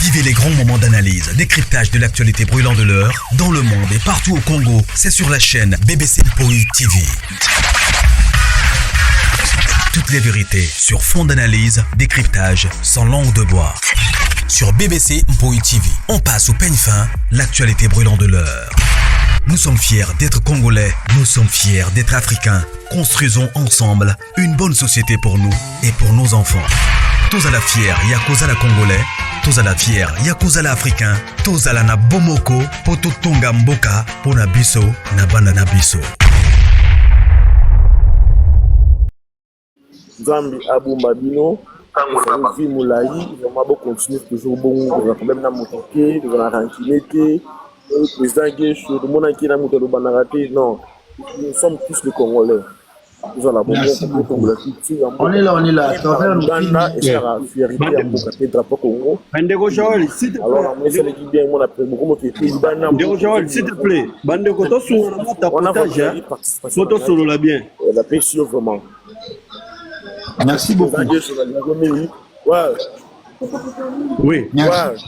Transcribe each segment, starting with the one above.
Vivez les grands moments d'analyse, décryptage de l'actualité brûlante de l'heure, dans le monde et partout au Congo. C'est sur la chaîne BBC Mpoi TV. Toutes les vérités sur fond d'analyse, décryptage, sans langue de bois. Sur BBC Mpoi TV, on passe au peigne fin, l'actualité brûlante de l'heure. Nous sommes fiers d'être Congolais, nous sommes fiers d'être Africains. Construisons ensemble une bonne société pour nous et pour nos enfants. Tous à la fière, Yakozala Congolais, tous à la fière, Yakozala Africain, tous à la na Bomoko, poto tonga mboka, pona biso, na banda na biso. Zambi Abumba Bino, vie Moulaï, ils vont continuer toujours bon, ils vont quand même la motoquer, ils vont la tranquillité, le président Guéchou, tout le monde qui est là, non, nous sommes tous les Congolais. Nous allons la on est là, à travers nos films. Bandeko Joël, s'il te plaît. Alors, moi, c'est l'équipe bien, moi, après, beaucoup de Bandeko Joël, s'il te plaît. Bandeko, toi, sur le tapotage, photo solo là bien. La paix sur vraiment. Merci beaucoup. Oui. Merci.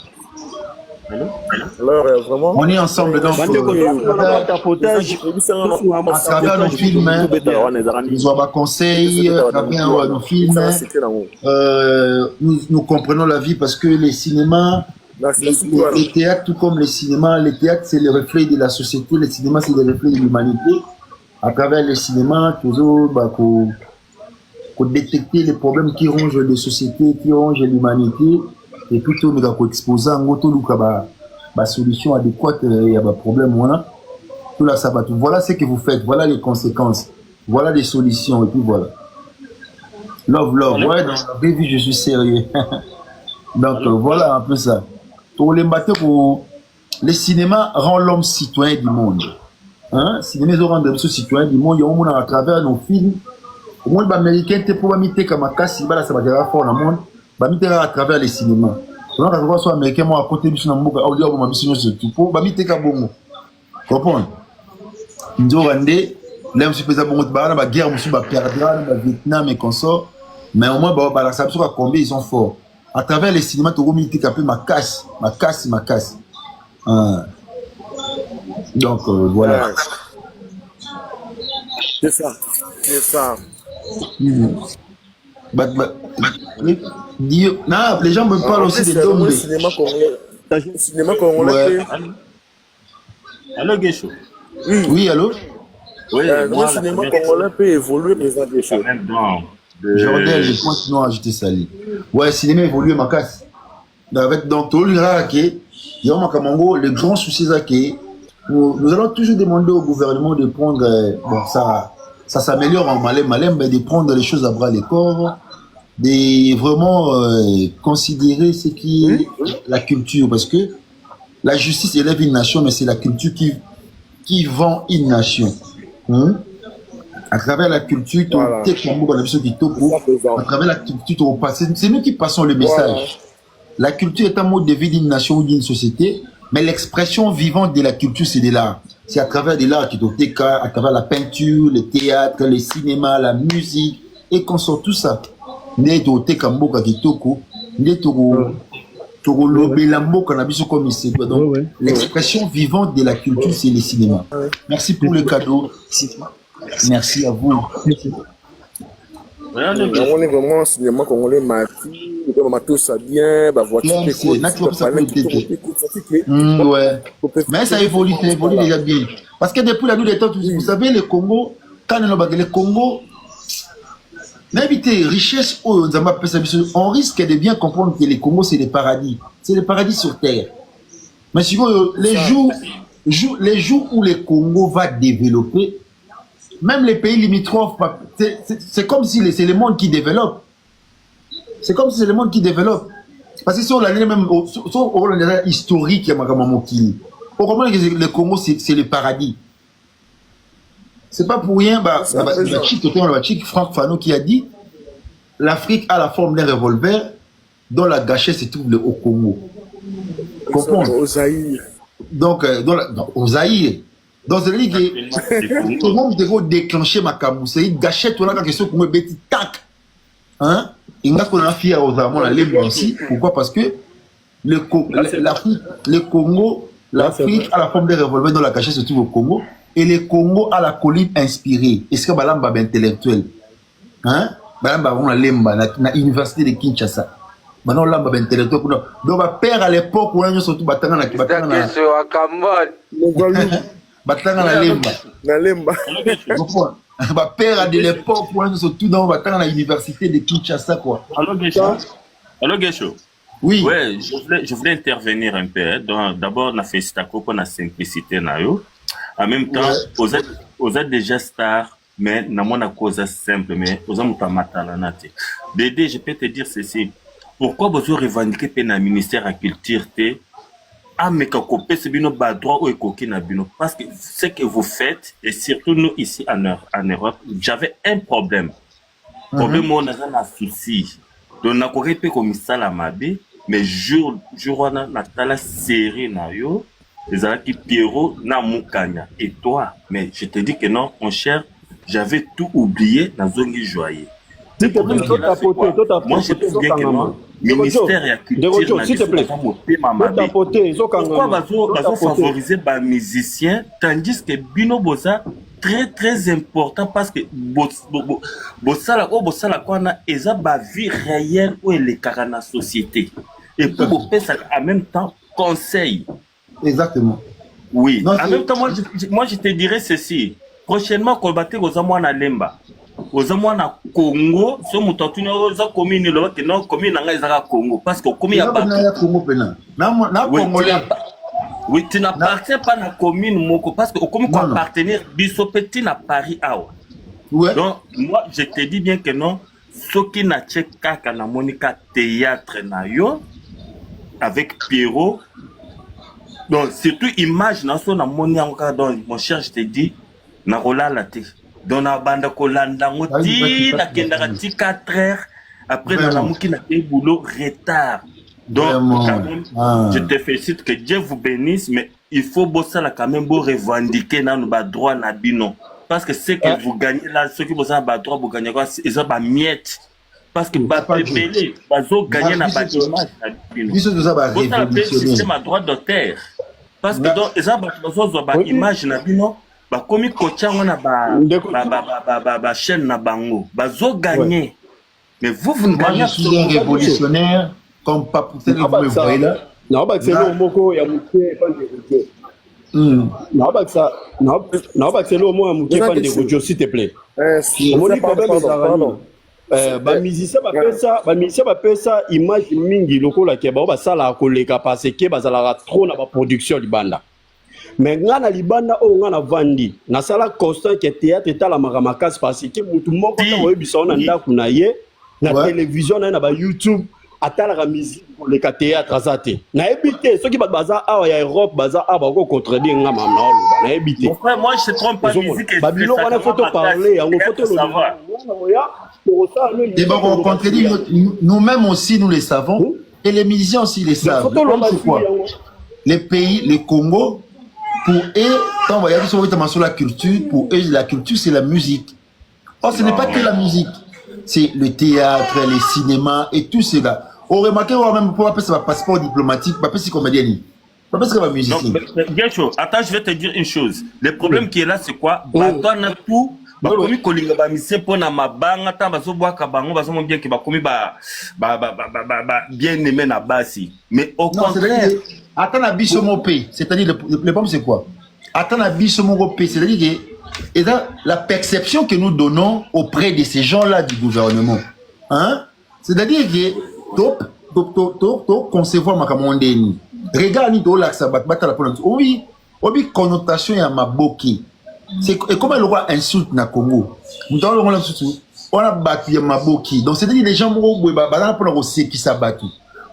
Alors, vraiment. On est ensemble dans le tapotage. À travers nos films, nous avons conseils, à travers nos films, nous comprenons la vie parce que les cinémas, les théâtres, tout comme les cinémas, les théâtres, c'est le reflet de la société, les cinémas, c'est le reflet de l'humanité. À travers les cinémas, toujours, pour détecter les problèmes qui rongent les sociétés, qui rongent l'humanité, et plutôt nous avons exposé en auto solution adéquate, il y a un problème, tout là, ça va tout. Voilà ce que vous faites, voilà les conséquences, voilà les solutions, et puis voilà. Love, ouais, dans la vraie vie, je suis sérieux. Donc voilà un peu ça. Pour les bateaux, le cinéma rend l'homme citoyen du monde. Hein? Le cinéma rend l'homme citoyen du monde, il y a un monde à travers nos films. Au monde américain, tu peux mettre comme un cas, si ça va dire fort dans le monde, à travers les cinémas. Donc, quand on soit américain, moi, à côté de mon beau, au lieu de ma mission, je suis pour, mettre comme bon. Comprends? Nous avons rendé, là, je suis pas bon, la guerre, je suis pas perdra, le Vietnam et consort. Mais au moins, ça me combien ils sont forts. À travers les cinémas, tu as mis un peu ma casse. Donc, voilà. C'est ça. Non, les gens me parlent aussi des dômes. Le cinéma congolais. Allô, Guéchou? Oui, allô? Oui, le cinéma congolais peut évoluer, président Guéchou. Jordel, je pense non ajouter ça. Ouais, le cinéma évolue, ma casse. Donc, tout le monde, le grand souci, c'est que nous allons toujours demander au gouvernement de prendre, ça s'améliore en malin, mais de prendre les choses à bras le corps, de vraiment considérer ce qui est la culture, parce que la justice élève une nation, mais c'est la culture qui vend une nation. À travers la culture, à travers la culture, c'est nous qui passons le message. La culture est un mode de vie d'une nation ou d'une société, mais l'expression vivante de la culture, c'est de l'art. C'est à travers de l'art, à travers la peinture, le théâtre, le cinéma, la musique, et qu'on sort tout ça. Donc, l'expression vivante de la culture, c'est le cinéma. Merci pour le cadeau. Merci à vous. On est vraiment cinéma congolais, tout ça bien, mais ça évolue déjà bien. Parce que depuis la nuit des temps, vous savez, le Congo, quand le Congo, n'inviter richesse, on risque de bien comprendre que le Congo, c'est le paradis. C'est le paradis sur terre. Mais si les jours où le Congo va développer, même les pays limitrophes, c'est comme si c'est le monde qui développe. C'est comme si c'est le monde qui développe. Parce que si on a même historique, on comprend que le Congo, c'est le paradis. C'est pas pour rien, Franck Fanon qui a dit l'Afrique a la forme d'un revolver dont la gâchette se trouve au Congo. Comprends? Au Zaïre. Donc, au Zaïre. Donc, c'est-à-dire que tout le monde devait déclencher ma camou. C'est une gâchette, on a quelque chose pour me mettre tac. Hein? Et nous, on a fier aux Allemands, la lèvre aussi. Pourquoi? Parce que le Congo, l'Afrique a la forme de revolver dans la cachette se trouve au Congo, et le Congo a la colline inspirée. Est-ce que Balamba est intellectuel? Hein? Balamba on a lemba na université de Kinshasa. Maintenant là est intellectuel. Donc ma père à l'époque on a surtout batanga na batanga na lemba. Na lemba. Ma père de l'époque on a surtout dans batanga na université de Kinshasa quoi. Alors Gesho. Oui. Ouais, je voulais intervenir un peu. D'abord, na félicitako pour la simplicité na yo. En même temps, vous êtes déjà star, mais na mona cause simple, mais vous êtes matalanate. Dédé, je peux te dire ceci. Pourquoi vous avez revendiqué le ministère de la Culture mais droit ou parce que ce que vous faites, et surtout nous ici en Europe, j'avais un problème. Problème, on a un souci. Donc, on a corrigé comme ça la mabe, mais jour on a la série na yo, les qui Pierrot na Moukanya. Et toi, mais je te dis que non, mon cher, j'avais tout oublié dans zone joyeux. Le problème, moi, je trouve bien que non. Ministère de la Culture, s'il te plaît. Pourquoi vous favoriser les musiciens, tandis que Bino Boza, très très important parce que Bossala est la vie réelle où elle est dans la société. Et pour vous faire en même temps, conseil. Exactement. Oui, non, en même temps, moi je te dirais ceci. Prochainement, quand vous allez à Lemba, aux amwana Congo, ce mutantuni oza commune le que non commune nga ezaka Congo parce que commune ya Congo pena. Na Congolais. Oui, tu n'appartiens pas à la commune moko parce que comme quoi appartenir biso petit na Paris awa. Ouais. Donc moi je te dis bien que non, ce qui n'a kaka na Monica théâtre na yo avec Pierrot. Donc surtout image na so na moni encore donc mon cher je te dis na rola la té. Donc na banda kolanda ngoti na kendaka ti 4 heures après na muki na té boulot retard. Donc quand même je te félicite que Dieu vous bénisse mais il faut bosser là quand même pour revendiquer na ba droit na bino parce que c'est que vous gagnez là ceux qui bossent ba droit vous gagnez quoi ils ont ba miette parce que ba pépélé bazo gagner na ba image na bino. Biso tout ça ba révolutionnaire. C'est ma droit d'auteur parce que donc ils ont ba image na bino. Comme on a chaîne na bango bazo gagner mais vous ne gagnez pas. Je suis un révolutionnaire comme pas pour vous me voyez là non bah c'est le moko ya muké fan de non bah ça non bah c'est le mot ya muké fan de radio s'il te plaît on dit problème ba musicien ba pesa image mingi lokola ke ba sala koleka parce que bazala trop na ba production libanda. Mais ngana libanda o ngana vandi na sala constant que théâtre est la maramakasi parce que mutu moko ta oyebisa na ndaku na ye na télévision na ba YouTube atala la musique pour le théâtre azate na ebité ceux qui baza awa ya Europe baza aba ko contredire ngama na ebité. Mon frère moi je te trompe pas musique babilo wana photo parler yango photo le et bon on contredit nous-mêmes aussi nous les savons et les musiciens aussi les savent. Les pays le Congo pour eux, quand on va y aller sur la culture, pour eux, la culture, c'est la musique. Or, ce n'est pas que la musique. C'est le théâtre, les cinémas et tout cela. On remarque, on même pas passer un passeport diplomatique, pas passer comme comédien. Pas passer comme musicien. Bien sûr. Attends, je vais te dire une chose. Le problème qui est là, c'est quoi? Toi, on a tout. Bakomi kolinga ba mise pona mabanga ta bazo boaka bango bazo bien que bakomi bien aimé na basi mais au contraire attends abiso mon pays c'est-à-dire le problème c'est quoi attends abiso mon pays c'est-à-dire que et la perception que nous donnons auprès de ces gens-là du gouvernement hein c'est-à-dire que top concevoir makamondeni regarde ni do la sabat batala pour oui connotation ya maboki. C'est comme le roi insulte na Congo. Dans le roi insulte, on a battu Maboki. Donc c'est-à-dire les gens qui s'abattent.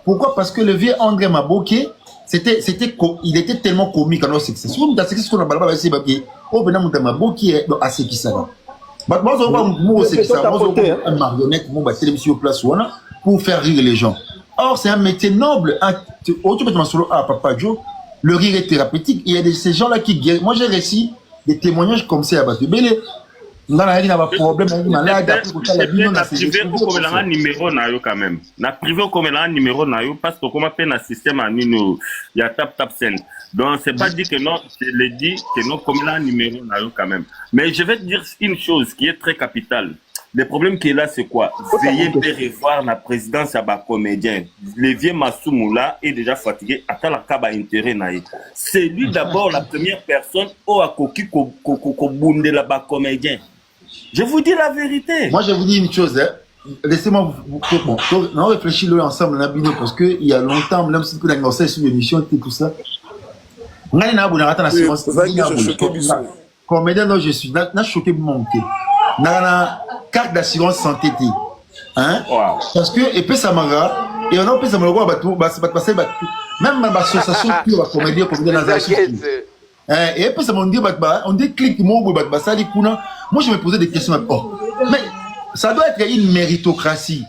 Pourquoi? Parce que le vieux André Maboki, il était tellement comique dans ce c'est sûr dans ce qu'on a balaba c'est Maboki. Oh ben na Maboki à ce qui ça va. Moi je vois moi c'est ça moi un marionnette mon ba télévision place pour faire rire les gens. Or c'est un métier noble. Tu peux te solo à Papa Joe, le rire est thérapeutique. Il y a ces gens là qui guérissent. Moi j'ai réussi des témoignages comme ça à Batubele. On a un problème, malade, numéro na yo quand même. Na privé comme un numéro na yo parce que comme appelle un système à nous, il y a tap scène. Donc c'est pas dit que non, je l'ai dit que non comme un numéro na yo quand même. Mais je vais te dire une chose qui est très capitale. Le problème qui est là, c'est quoi? Veillez de revoir la présidence à bas comédien. Le vieux Massoumoula est déjà fatigué. Attends la caba intérêt naï. C'est lui d'abord la première personne au akoki ko bunde la bas comédien. Je vous dis la vérité. Moi, je vous dis une chose. Hein. Laissez-moi bon, on réfléchit ensemble, parce qu'il y a longtemps, même si on a sur l'émission et tout ça. On a une comédien dont je suis, n'a choqué mon thé. N'a carte d'assurance santé. Hein? Wow. Parce que, et puis ça m'a et on a fait ça m'a même ma association qui va comédien dans la et puis ça m'a dit, on dit clique moi je me posais des questions. Oh, mais ça doit être une méritocratie.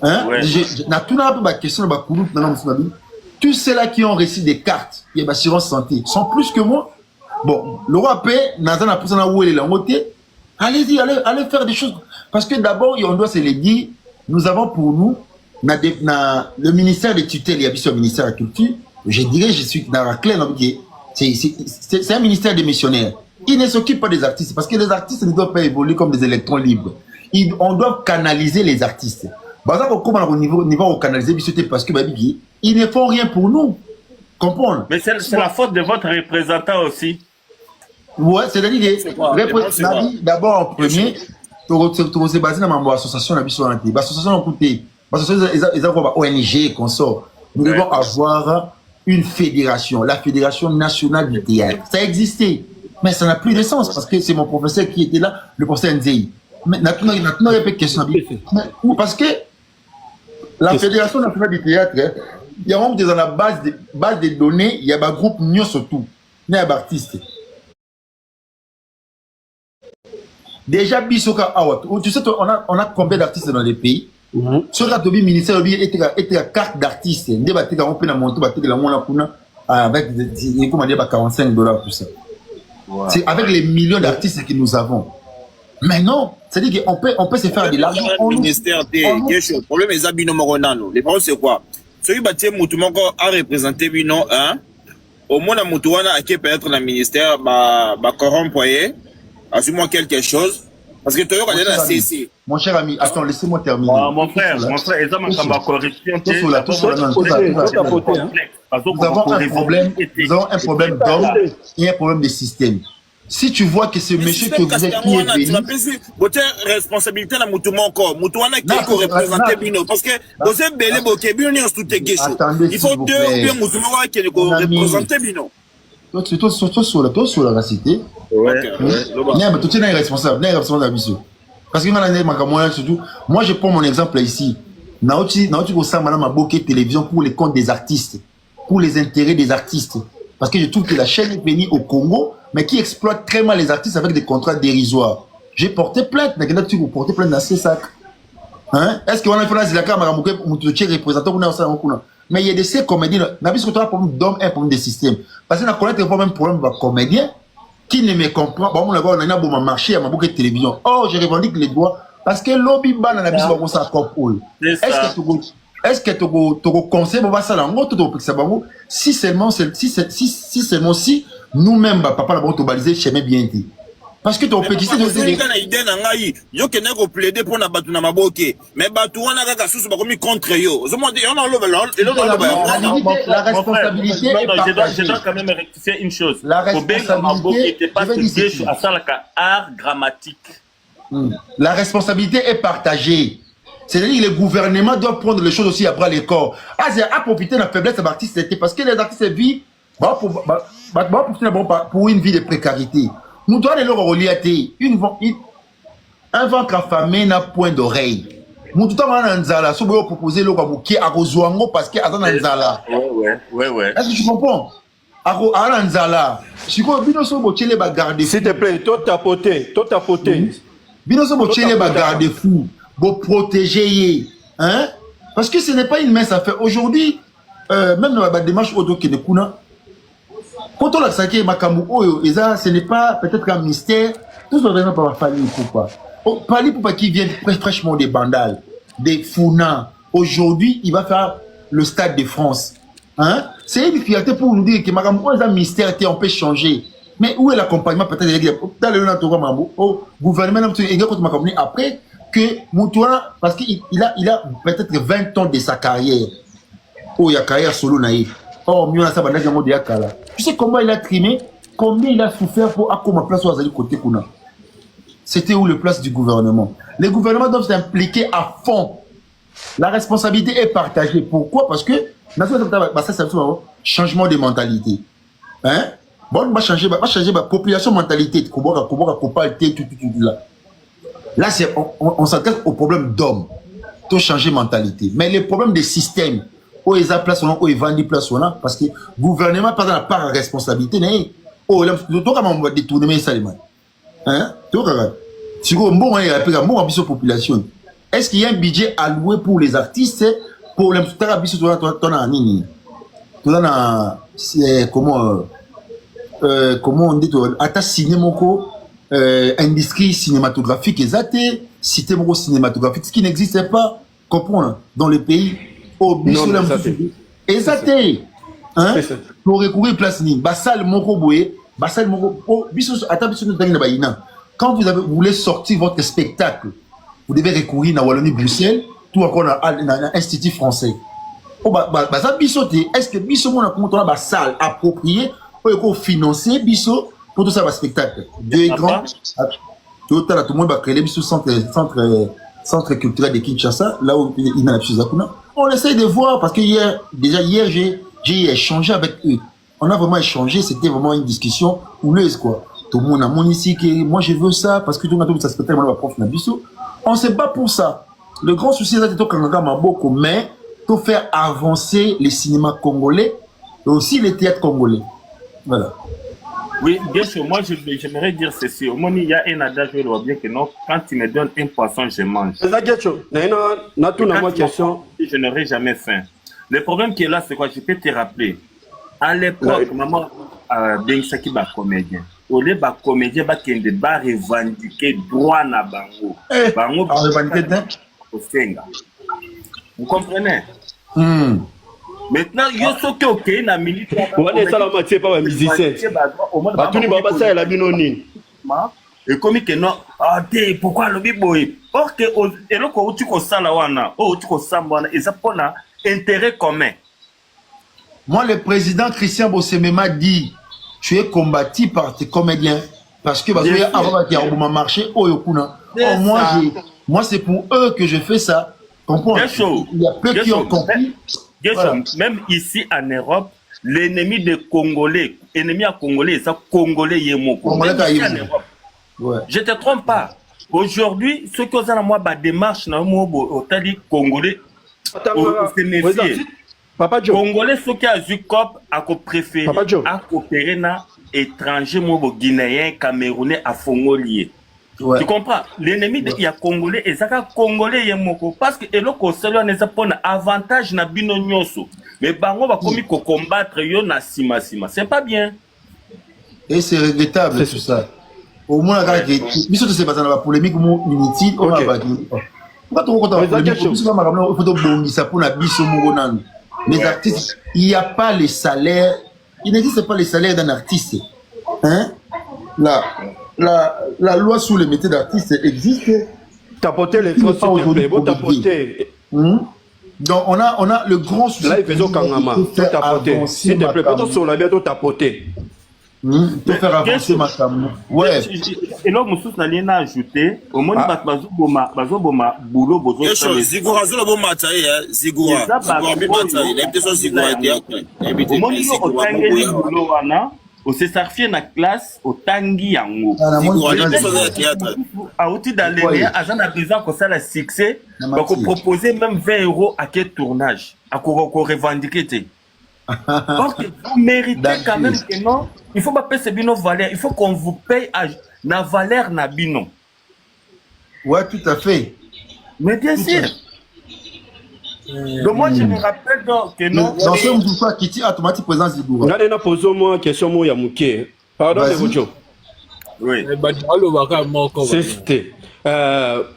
Hein? Ouais. Tout le monde a question tous ceux-là qui ont reçu des cartes et d'assurance santé sont plus que moi. Bon, le roi paie, allez-y, allez faire des choses. Parce que d'abord, on doit se le dire, nous avons pour nous, le ministère des tutelles, il y a le ministère de la Culture, je dirais, je suis dans la clé, c'est un ministère des missionnaires. Il ne s'occupe pas des artistes, parce que les artistes ne doivent pas évoluer comme des électrons libres. On doit canaliser les artistes. Par exemple, comment au niveau canaliser, parce que ils ne font rien pour nous. Comprendre. Mais c'est la faute de votre représentant aussi. Ouais, c'est-à-dire que d'abord en premier, tu es basé dans l'association, l'association a coûté. Ils ont ONG, consort. Nous devons avoir une fédération, la Fédération nationale du théâtre. Ça existait, mais ça n'a plus de sens parce que c'est mon professeur qui était là, le professeur Nzei. Mais maintenant, il n'y a pas de question. Parce que la Fédération nationale du théâtre, il y a même dans la base de données, il y a un groupe Nyon surtout, il y a un artiste. Déjà, Bisoka Awat, tu sais, on a combien d'artistes dans les pays? Sur le ministère, il y a une carte d'artiste. On peut monter avec $45 tout ça. C'est avec les millions d'artistes que nous avons. Mais non, c'est-à-dire qu'on peut se faire de l'argent. Le problème est Bino Moronano. Le problème c'est quoi? Celui qui a représenté Bino, au moins, qui peut être le ministère, corrompre, assure-moi quelque chose. Parce que tu as la CC. Mon cher ami, attends, laissez-moi terminer. Mon frère, ils ont une correction. Nous avons un problème d'homme et un problème de système. Si tu vois que ce monsieur que vous êtes qui est venu... Votre responsabilité dans Moutoumoko, Moutouana qui est représenté Bino. Parce que vous êtes belé, vous êtes bien tout guécho. Il faut deux bien Moutoumoko qui est représenté Bino. Surtout sur la cité. Tu es responsable, parce que moi je prends mon exemple ici. Télévision pour les comptes des artistes, pour les intérêts des artistes. Parce que je trouve que la chaîne est venue au Congo, mais qui exploite très mal les artistes avec des contrats dérisoires. J'ai porté plainte, vous portez plainte dans ces sacs. Hein? Est-ce qu'on a fait la caméra représentant? Mais il y a des ces comédiens, mais puisque tu as un problème d'homme et un problème de système. Parce que nous connaissons pas même problème de comédien qui ne me comprend pas. On a un marché à ma boucle de télévision. Oh, je revendique les droits parce que lobby ban na biso ba ça copole. Est-ce que tu conseilles ba ça là si seulement si nous-mêmes papa la bon to baliser chemin bien dit. Parce que ton petit c'est une idée nangai yo que ne plaider pour na batu na maboke mais batu wana kaka susu ba komi contre yo zo mo dit on a la responsabilité je dois quand même rectifier une chose la responsabilité pas à salaka art grammatique. La responsabilité est partagée. C'est-à-dire que le gouvernement doit prendre les choses aussi à bras le corps. C'est à profiter de la faiblesse des artistes parce que les artistes vivent pour une vie de précarité. Nous devons aller leur relier un ventre affamé n'a point d'oreille. Nous devons proposer le qui a besoin parce qu'il y a un nzala. Ouais. Est-ce que tu comprends? A nzala. Si vous voulez garder s'il te plaît, toi tapoter. Bino so bochele ba garder fou, bo protéger, hein? Parce que ce n'est pas une mince affaire. Aujourd'hui, même dans la démarche auto qui ne kuna. Quand on a saqué Makambu, ce n'est pas peut-être un mystère Tous les raisons par Fali Poupa. Fali Poupa qui vient fraîchement des Bandal, des Founa. Aujourd'hui, il va faire le Stade de France. Hein? C'est une fierté pour nous dire que les mystère, on peut changer. Mais où est l'accompagnement peut-être dans le gouvernement après que Moutouana, parce qu'il a peut-être 20 ans de sa carrière. Oh, il y a carrière solo naïf. Oh, mieux ça, tu sais comment il a trimé, combien il a souffert pour accommoder place au côté Kuna. C'était où le place du gouvernement? Les gouvernements doivent s'impliquer à fond. La responsabilité est partagée. Pourquoi? Parce que ça, c'est un changement de mentalité. Hein? Bon, on va changer la population mentalité. Là, on s'attaque au problème d'homme. Tout changer mentalité. Mais les problèmes des systèmes, où ils ont place, où ils vendent place, parce que le gouvernement n'a pas de responsabilité. Oh, là, comment on va détourner ça, les mains? Hein? Si on a une population, est-ce qu'il y a un budget alloué pour les artistes? Pour les artistes, comment on dit, atta cinémoko, industrie cinématographique exatée, cité cinématographique, ce qui n'existait pas, comprendre, dans le pays. Oh, exaté. Hein? Pour recourir place ni, basal moko boye, basal moko, oh, atta biso quand vous voulez sortir votre spectacle, vous devez recourir à Wallonie-Bruxelles, tout encore à l'Institut français. Oh, est-ce que biso mon a une salle appropriée pour financer biso pour tout ça le spectacle? Deux grands, tout le monde va créer le centre culturel de Kinshasa, là où il y a la chose. On essaie de voir parce que hier j'ai échangé avec eux. On a vraiment échangé, c'était vraiment une discussion houleuse quoi. Tout le monde a mon ici que moi je veux ça parce que tout le monde a tout spectacle, moi prof Nabiso. On se bat pour ça. Le grand souci c'est de beaucoup, mais pour faire avancer les cinémas congolais et aussi les théâtres congolais. Voilà. Oui, bien sûr, moi j'aimerais dire ceci. Au moment il y a un adage, je vois bien que non, quand tu me donnes un poisson, je mange. Je n'aurai jamais faim. Le problème qui est là, c'est quoi? Je peux te rappeler. À l'époque, maman Bengsaki ba comédien. Au lieu de comédien, il va revendiquer droit na bango. Bango vous comprenez? Maintenant, il y a ceux qui ont créé la militaire. On est ça la moitié pas un musicien. Et comme que non, pourquoi le biboy? Or que et le ko tu ko sala wana, tu ko samba et ça pour un intérêt commun. Moi, le président Christian Bossemema dit tu es combattu par tes comédiens parce que avant qu'il y ait un marché, moi c'est pour eux que je fais ça. Il y a peu qui ont compris. Voilà. Même ici en Europe, l'ennemi des Congolais, ennemi à Congolais, c'est Congolais Yemoko. Ouais. Je ne te trompe pas. Aujourd'hui, ceux qui ont la moi démarche dans le Congolais, c'est méfier. Papa Joe. Congolais, ceux qui ont eu COP, à préférer à coopérer dans étrangers, guinéens, camerounais, à Fongolier. Ouais. Tu comprends? L'ennemi il y a Congolais et ça Congolais Yemoko parce que et le conseil on est pour avantage na bino nyoso mais bango va comme combattre yo na sima. C'est pas bien. Et c'est regrettable tout ça. Au moins la biso c'est pas dans la polémique inutile on va dire. Pas trop content. Les artistes, il n'y a pas les salaires, il n'existe pas les salaires d'un artiste. Hein? La loi sur les métiers d'artiste existe. Tapoter les choses, tapoter. Donc on a le grand souci. Là, il fait au Kangama. Tapoter. S'il te plaît, pas sur la bientôt tapoter. Pour faire avancer ma femme. Ouais. Et là, Moussous n'a rien à ajouter. Au moins, Bazoboma, Boulot, Bozo. Zigora, Zigora, au Césarfie na classe au tangi yango a outil dans les agents à besoin que ça la succès donc proposer même 20 € à quel tournage à quoi revendiquer parce que vous méritez quand même que non il faut pas payer ces bino valeur il faut qu'on vous paye à la valeur na bino. Ouais, tout à fait, mais bien sûr. Donc moi je me rappelle donc que non. Dans ce mouvement qui tire automatique présence du gouvernement. Regardez, posons moi question moi Yamouké. Pardon de vous. Oui. C'était.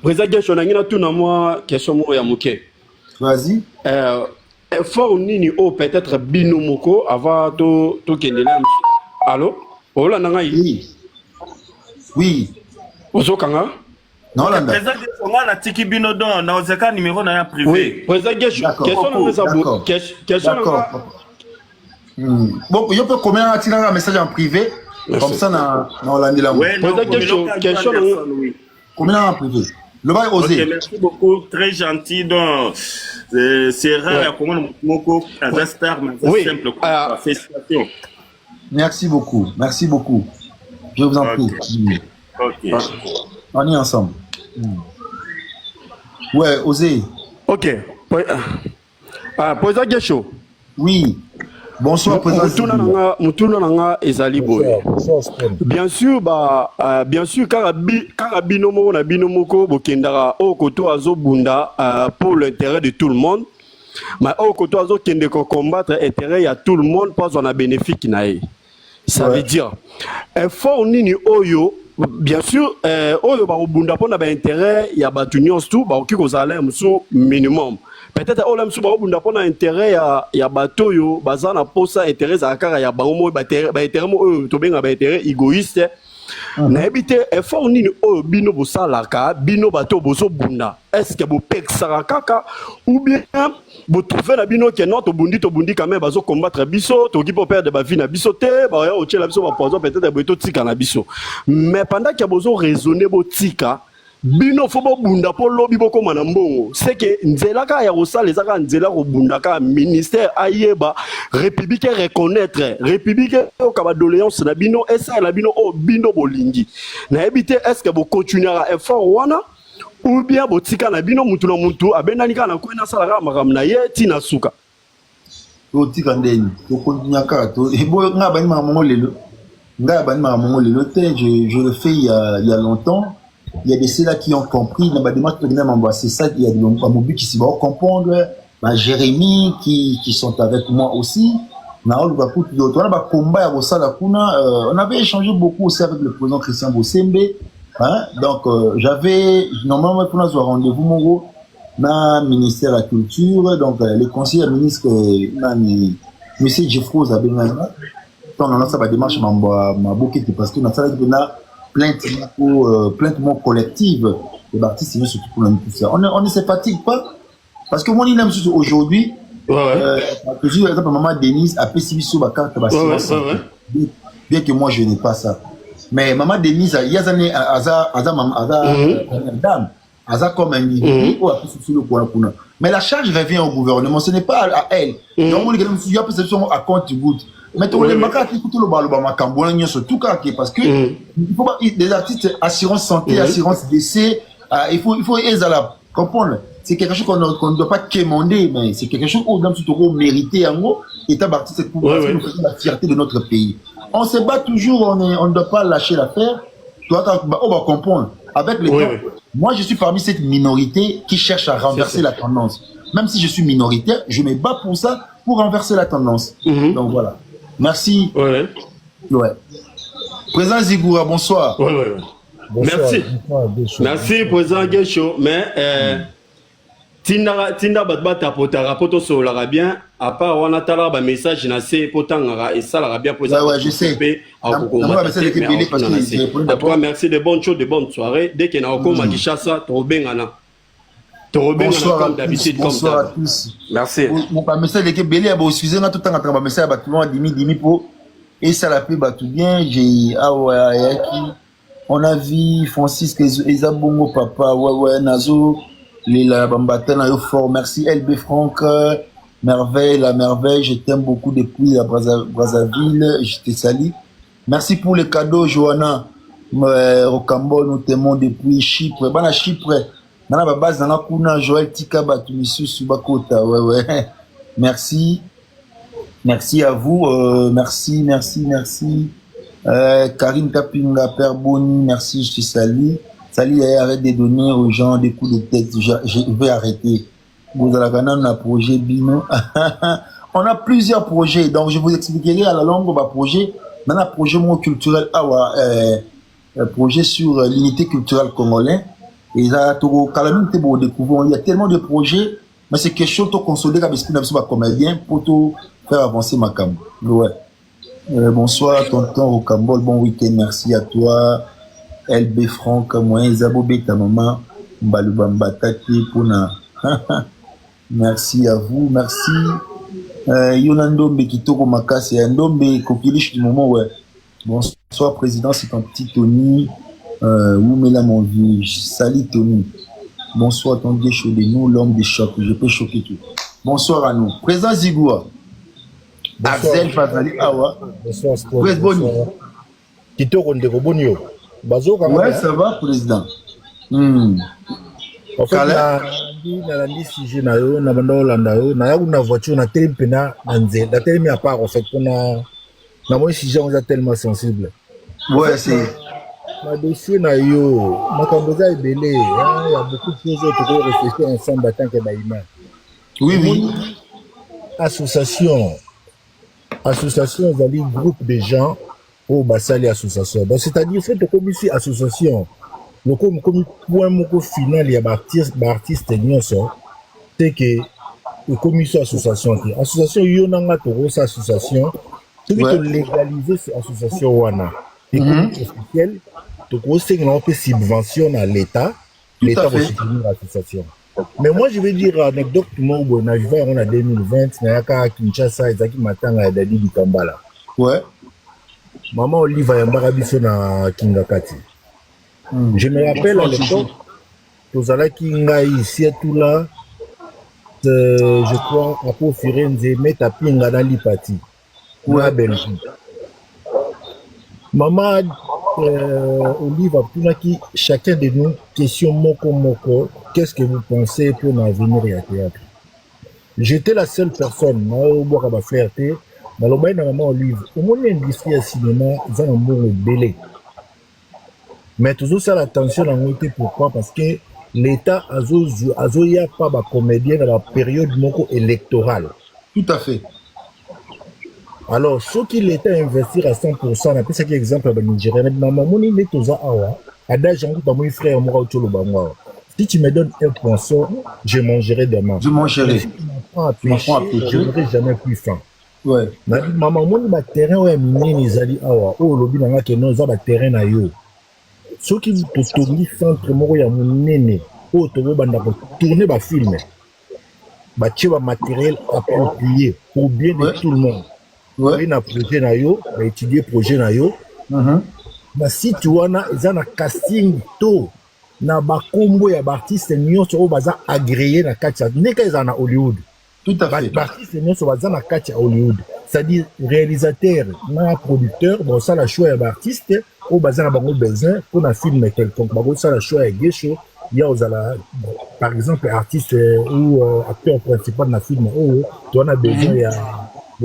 Président Gesho, on a tout dans moi question mo ya muke. Vas-y. Effort nini o peut-être bino moko avant to kendela. Allô? Ola nanga yi. Oui. Ozo kanga? Non là. Président Gesho na tiki bino don na ozeka numéro na ya privé. Oui, président Gesho, question Bon, je peux commettre un message en privé. Merci. Comme ça, on l'a dit là. Ouais, non, question Combien en privé? Le bail osé. Ok, merci beaucoup, très gentil. Donc, c'est rare, comment Moko, un star, mais simple. Félicitations. Merci beaucoup, merci beaucoup. Je vous en prie. Ok. On est ensemble. Ouais, osé. Ok. Président Gesho. Oui. Bonsoir, président. Mutuna nanga ezali boye. Bien sûr, karabino moko na bino moko bokendara o koto azobunda pour l'intérêt de tout le monde. Mais au koto azo kende ko combattre intérêt ya tout le monde pas on a bénéfice nae. Ça veut dire effort nini oyo bien sûr oyo ba bunda pona ba intérêt ya batu nyonso tout ba okiko zala musu minimum. Peut-être olam su ba bunda pona intérêt ya bato yo bazana posa intérêt za kaka ya bango mo ba intérêt mo to benga ba intérêt égoïste. Na ebité effort nini oyo bino bosalaka bino bato bozo bunda est-ce que bo pexara kaka ou bien bo trouver na bino que non to bundi quand même bazo combattre biso to ki po perdre ba vie na biso te ba ya oche la biso ba poison peut-être bo to tika na biso mais pendant que bozo raisonner bo tika bino fo bo bunda po lobi boko mana mbongo c'est que nzela ka ya osala ezaka nzela ko bunda ka ministère ayeba république reconnaître république o ka ba doléance na bino esa la bino o bino bolingi na ebité est-ce que bo continuer à effort wana ou bien bo tika na bino mutu na mutu abendani ka na ko na sala ka makam na ye tina suka to tika ndeni to continuer ka to ebo nga bani mamongo lelo te je le fais il y a longtemps. Il y a des ceux-là qui ont compris, c'est ça, il y a des mobiles qui vont comprendre, Jérémy qui sont avec moi aussi. On avait échangé beaucoup aussi avec le président Christian Bossembe. Hein? Donc, j'avais, normalement, pour nous avoir rendez-vous, mon gros, dans le ministère de la Culture, donc, les conseillers ministres, M. Jeffros Abenana, on a lancé la démarche, parce que nous avons plainte collective les artistes surtout pour tout ça. On ne se fatigue pas parce que moi il aime aujourd'hui toujours exemple maman Denise a payé sur ma carte bien que moi je n'ai pas ça mais maman Denise il y a des années dame comme individu mais la charge revient au gouvernement, ce n'est pas à elle donc on y a perception à compte goutte. Mais tout le monde surtout parce que il faut des artistes assurance santé, assurance décès, il faut comprendre. C'est quelque chose qu'on ne doit pas quémander, mais c'est quelque chose où nous devons mériter en gros. État artiste pour la fierté de notre pays. On se bat toujours, on ne doit pas lâcher l'affaire. On va comprendre. Avec les temps, moi je suis parmi cette minorité qui cherche à renverser la tendance. Même si je suis minoritaire, je me bats pour ça, pour renverser la tendance. Donc voilà. Merci. Président Zigoura, bonsoir. Bonsoir. Merci. Merci, président Gesho. Mais, Tinda Batbata Potara Poto Solara bien, à part on a talé un message, n'a c'est Potangara et ça la bien posé. Je sais. Après, merci de bonnes choses, de bonnes soirées. Dès qu'il y a encore Magishasa, Tobengana. Bonsoir à tous. Bonsoir à tous. Merci. Mon message est que Belé a excusez-moi tout le temps quand message a battu dimi pour et ça la paix battu bien. J'ai on a vu Francis Ezabongo papa Nazo les la bambatana yo fort. Merci LB Franck merveille la merveille. Je t'aime beaucoup depuis la Brazzaville. Je te salue. Merci pour les cadeaux Johanna Rocambo nous t'aimons depuis Chypre. Bana Chypre. Nana ba base nana kuna Joël Tika batu misusu bakota merci à vous merci Karine Kapinga Père Boni merci je te salue arrête de donner aux gens des coups de tête je vais arrêter vous allez gagner un projet bino on a plusieurs projets donc je vous expliquerai à la longue projet dans un projet culturel projet sur l'unité culturelle congolaise. Et il y a tellement de projets, mais c'est quelque chose de consolidé comme esprit de comédien pour tout faire avancer ma cam. Ouais. Bonsoir, tonton Rocambole, bon week-end, merci à toi. LB Franck, moi, Zabo ta maman, Mbalubamba Tati, Puna. Merci à vous, merci. Yonandombe Kitoko Makasi, Ndombe Kokilich du moment, ouais. Bonsoir, président, c'est un petit Tony. Oumela mon vieux, salut Tony. Bonsoir, ton vieux chaud de nous, l'homme des chocs, je peux choquer tout. Bonsoir à nous. Président Zigoua. Axel Fazali Awa. Bonsoir, Boni. Kitoko Ndeko Bonio. Ouais, ça va, président. En fait, nalandi sujet na yo na banda olanda yo na yaku na voiture na télé pena na nzela na télé à part en fait pour na moi sujet on est tellement sensible. Ouais, c'est ma dossier na yo makambo za ebele il y a beaucoup de choses autres que réfléchir ensemble en tant que baïma. Oui. Association zali groupe de gens au basali association. Donc c'est-à-dire fait de commission association. Le comme point moko final il y a artiste nyonso c'est que le commission association yonanga to sa association tu veux légaliser cette association wana et officiel to conseiller on peut subvention à l'état va soutenir l'association. Mais moi je vais dire anecdote moi na vivre on a 2020 na yaka Kinshasa ezaki matanga ya Dadi Bikambala. Ouais. Maman Oliva yambara biso na Kingakati. Je me rappelle à l'époque, Tozalaki Ngai ici et tout là, je crois, à Pau Firenze, mettre à Pinga dans l'Ipati, la Belgique. Maman Olive Abdoulaki, chacun de nous, question moko, qu'est-ce que vous pensez pour l'avenir et à théâtre? J'étais la seule personne, au bois à ma fierté, dans le bain de Maman Olive, au moins l'industrie à cinéma, ils ont un mot belé. Mais toujours ça l'attention en été pourquoi parce que l'État a pas de comédien dans la période électorale. Tout à fait. Alors ce qui l'État investir à 100%, on appelle ça qui exemple à Nigeria. Maman moni met toza awa, ada jangu ba mon frère moi autour le bango. Si tu me donnes un poisson, je mangerai demain. Je mangerai. Si tu m'apprends à pêcher, je n'aurai jamais plus faim. Ouais. Maman moni ba terrain ouais mini les ali awa. Oh lobi nanga ke no za ba terrain na yo. Ce qui vous tourne centre moko ya monene o to banda ko tourner ba film ba tcheba matériel approprié pour bien de tout le monde. Ouais. Na projet na yo, ba étudier projet na yo. Na si tu wana ezana casting to na ba kombo ya ba artiste nyonso o baza agréé na kacha neka ezana Hollywood. Tout à fait. Ba artiste nyonso baza na kacha Hollywood. C'est-à-dire réalisateur, na producteur, bon ça la choix ya ba artiste au bazar bango besoin pour un film quelconque bango ça la choix est gesho il y a par exemple artiste ou acteur principal dans film tu en as besoin il y a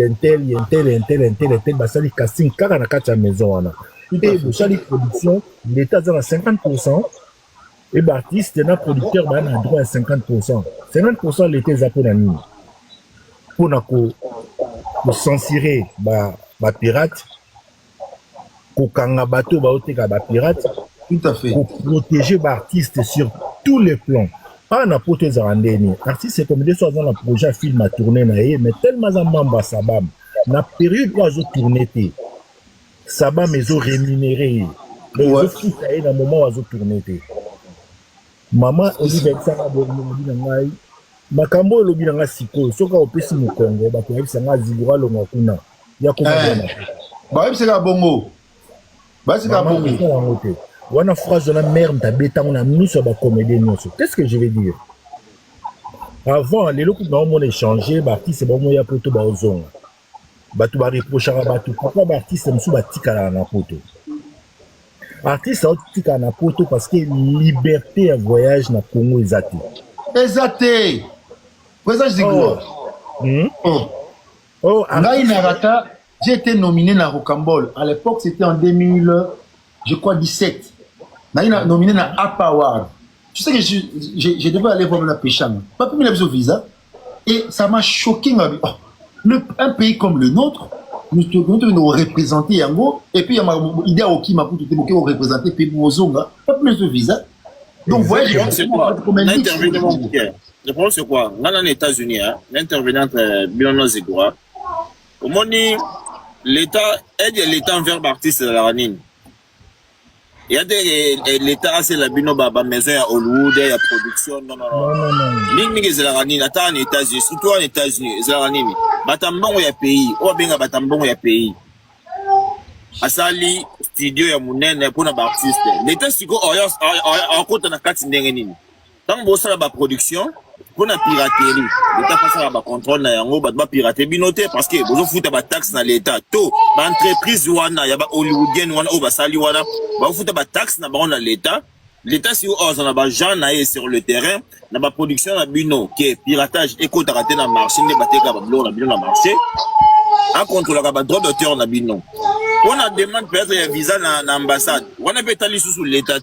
un tel basali casting car na kati ya maison wana et le chali production l'état dans 50% et l'artiste na producteur ba na droit à 50% l'état za pour nani pour na ko censurer ba pirate kokanga bateau baoteka ba pirate. Tout à fait. Pour protéger l'artiste sur tous les plans. Pas n'importe quel artiste. Artiste comme des soit dans le projet film à tourner mais tellement en mamba sabam. Na période où ils ont tourné sabam ils ont rémunéré. Mais ils ont fait ça dans le moment où ils ont tourné. Maman Olivier Sanga Bormoni ngai makambo lobi nanga siko soka opesi mu Congo ba ko sanga zigura lo ngakuna. Ya ko bona. Ba c'est la bongo. Wana phrase de la mère m'tabeta on a mis sur ba comédien nyonso. Qu'est-ce que je vais dire? Avant les locaux dans mon échanger ba artiste ba mo ya poto ba ozonga. Ba tu ba reprochera ba tu pourquoi ba artiste msu ba tikala na poto. Artiste a tikala na poto parce que liberté à voyage na Congo ezate. Ezate. Présage Zigoua. Oh, Ngai Narata. J'ai été nominé dans Rocambole. À l'époque, c'était en 2017. J'ai été nominé dans App Award. Tu sais que je devais aller voir la Péchang. Pas plus de visa. Et ça m'a choqué. Un pays comme le nôtre, nous devons représenter Yango, et puis il y a l'idée qui m'a pour représenter puis Mozonga, pas plus de visa. Donc, vous voyez, je pense que quoi, dans les États-Unis, l'intervenant Biono Zegura, au moment l'État aide l'État envers l'artiste de la ranine. Il y a des l'État, c'est la Bino Baba maison, il y a Hollywood, il y a production, non. Ning c'est la ranine, attends en États-Unis, surtout en États-Unis, c'est la ranine. Batambon, il y a pays, ou bien Batambon, il y a pays. Asali, studio, il y a Mounen, pour les artistes. L'État, c'est quoi, en compte, on a 4 ndengeni. Tant que ça, la production, pour la piraterie, l'État passe à la contrôle, il y a un pirater binoté parce que vous foutez la taxe dans l'État. Tout, l'entreprise, il y a Hollywoodienne, il y a Sali, vous foutez la taxe dans l'État. L'État, si vous avez des gens sur le terrain, dans la production, qui est piratage, éco-taraté dans le marché, dans le marché, en contrôlant le droit d'auteur dans le on a demandé peut-être un visa dans l'ambassade. On a peut-être aller sous l'État.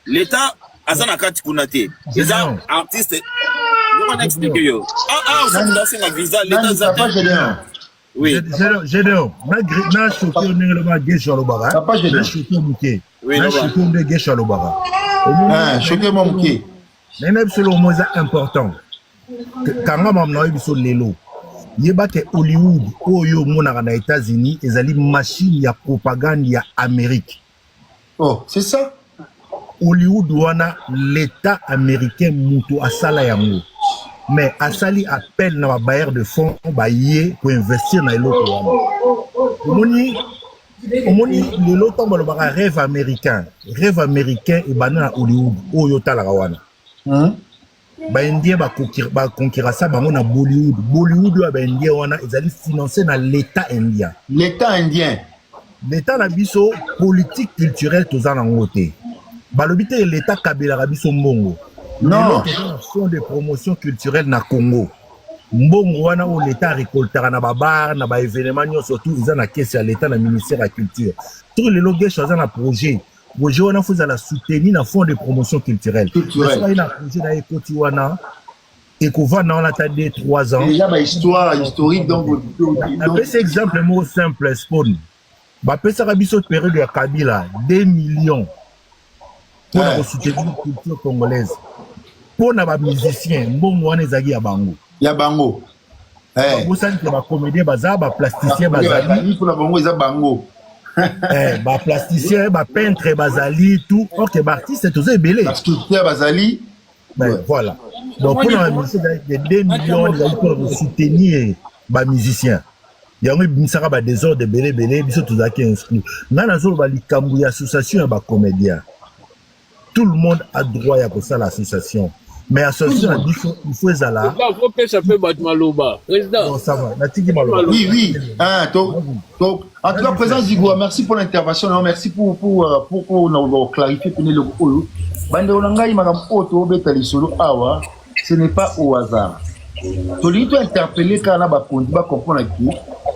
L'État a son acte kunate. Les artistes, je vais expliquer. On a un visa. L'État a oui. Général, na choqué on est le bagage sur le bara. Na choqué mouké. Na choqué on est sur le bara. Choqué mouké. Mais absolument moins important. Quand on a un sur l'élo. Yeba ke Hollywood oyo monaka na États-Unis ezali machine ya propagande ya Amérique. Oh, c'est ça. Hollywood wana l'État américain mutu asala yango. Mais asali appel na bailleur de fonds baye pour investir na eloko wana. Omoni lelo tomba lo baka rêve américain et banana Hollywood oyo talaka wana. Indien ba conquérir ça bango na Bollywood ba indien wana ezali financé na l'État indien. L'État na biso politique culturelle tozana ngote. Balobité l'État kabila biso mbongo. Non, fonds de promotion culturelle na Congo. Mbongo wana o l'État récoltera na babar na ba événement surtout ils na caisse à l'État na ministère de la culture. Tout les loges choisir na projet on a fait la soutenir dans fonds de promotion culturelle. Il a projet dans Ekoti wana Ekovana on a attendu 3 ans. Il y a une histoire historique donc c'est exemple mot simple spawn. Ba pesa rabiso période de Kabila 2 millions pour soutenir la culture congolaise. Pour na ba musicien mbongo wana ezaki ya bango. Ya bango. Vous savez que ba comédien baza ba plasticien bazali pour la bango eza bango. Ba plasticien, ba peintre bazali tout. OK, ba artiste tous belé. Parce que bazali voilà. Donc pour la musique de 2 millions pour soutenir ba musicien. Yango binsaka ba désordre belé biso tozaki inscrit. Ngana zo ba likambu ya association ba comédien. Tout le monde a droit à ça l'association. Mais association il faut ça ça fait battre Maloba. Président. Ça va. Oui. Donc en tout cas président Zigua, merci pour l'intervention. Non, merci pour nous clarifier pour le olo. Bande onangai makam oto betali solo awa, ce n'est pas au hasard. Tolito interpeller kana ba kondi ba comprendre qui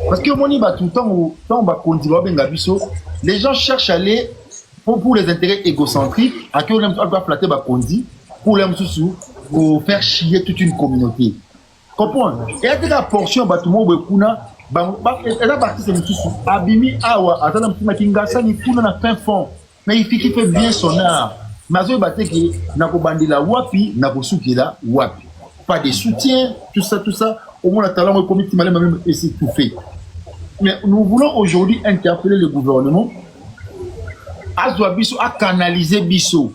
parce que moni ba tout temps ba kondi ba benga biso, les gens cherchent à aller pour les intérêts égocentriques, à qui on doit flatter ba kondi pour les sous pour faire chier toute une communauté. Comprendre? Et à la portion bâtiment bekuna et la partie c'est sous abimi awa atana mtima kingasa ni kuna na fin fond mais il fait bien son art. Mazo bateki na kobandila wapi na kosukila wapi. Pas de soutien, tout ça au moins la talent au comité même essayer tout fait. Mais nous voulons aujourd'hui interpeller le gouvernement à canaliser Bisso.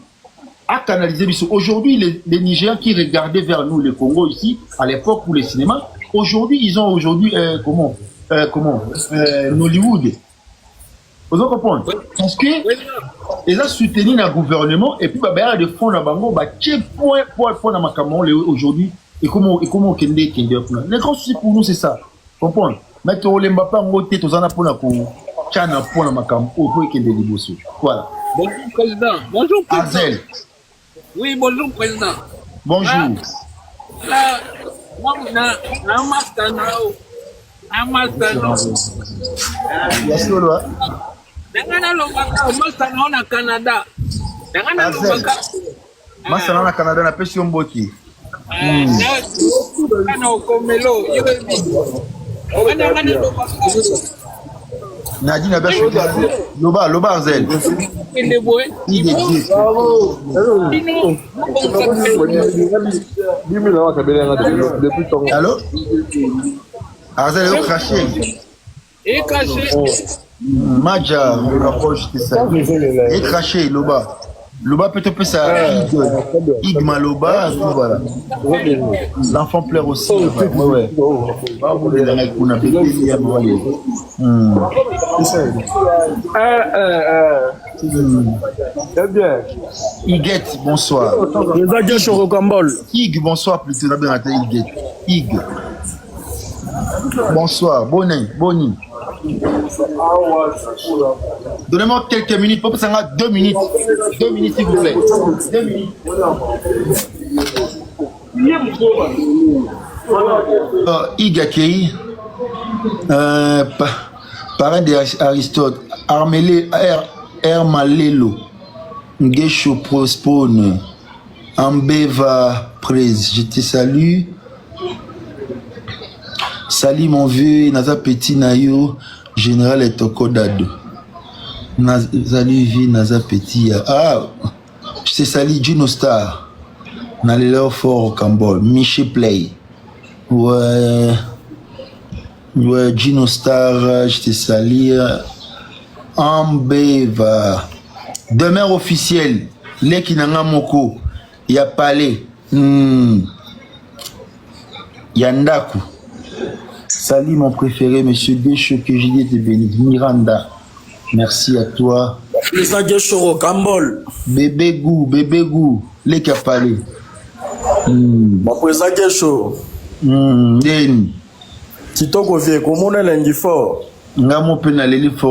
Aujourd'hui, les Nigériens qui regardaient vers nous, le Congo ici, à l'époque pour les cinémas, aujourd'hui, ils ont Nollywood. Vous comprenez? Parce que ils ont soutenu le gouvernement et puis il y a des fonds dans Bango, point dans Makamon aujourd'hui. Et comment kende. Les grands soucis pour nous, c'est ça. Comprenez? Mais tu n'as pas ngoté, tu n'as pas Chana pour la Makamon, pour kende de Bosso. Voilà. Bonjour, président. Bonjour, président. Azel. Oui, bonjour, président. Bonjour. Moi, Canada. Masana Canada na pesi mboki. Nadine a bien Loba Arzel. Il est beau. Il est Dieu. Allô? Arzel est craché. Et caché. Madja, on approche de ça. Et craché, Loba. Loba peut te passer à Igma Loba, voilà. L'enfant pleure aussi. Ouais. Très bien. Iguette, bonsoir. Ig, bonsoir plutôt. Ig. Bonsoir, Boni. Donnez-moi quelques minutes, pour que ça ait 2 minutes. 2 minutes, s'il vous plaît. 2 minutes. Igakei, parrain d'Aristote, Hermalelo, Ngesho Prospone, Ambeva Prez, je te salue. Salut mon vieux, Naza Petit Nayo, Général et Tokodado. Salut vie, Naza Petit. Ah, je te salue Juno Star. Nalelo Fort Cambol, Miché Play. Ouais, Juno Star, je te salue. Ambeva. Demeure officielle, Leki Nanga Moko, Ya Palais. Yandaku. Salut mon préféré, monsieur Descho, que j'ai été béni. Miranda, merci à toi. Bébé Gou, les capalés. Mon président Descho. Si tu as comment est fort.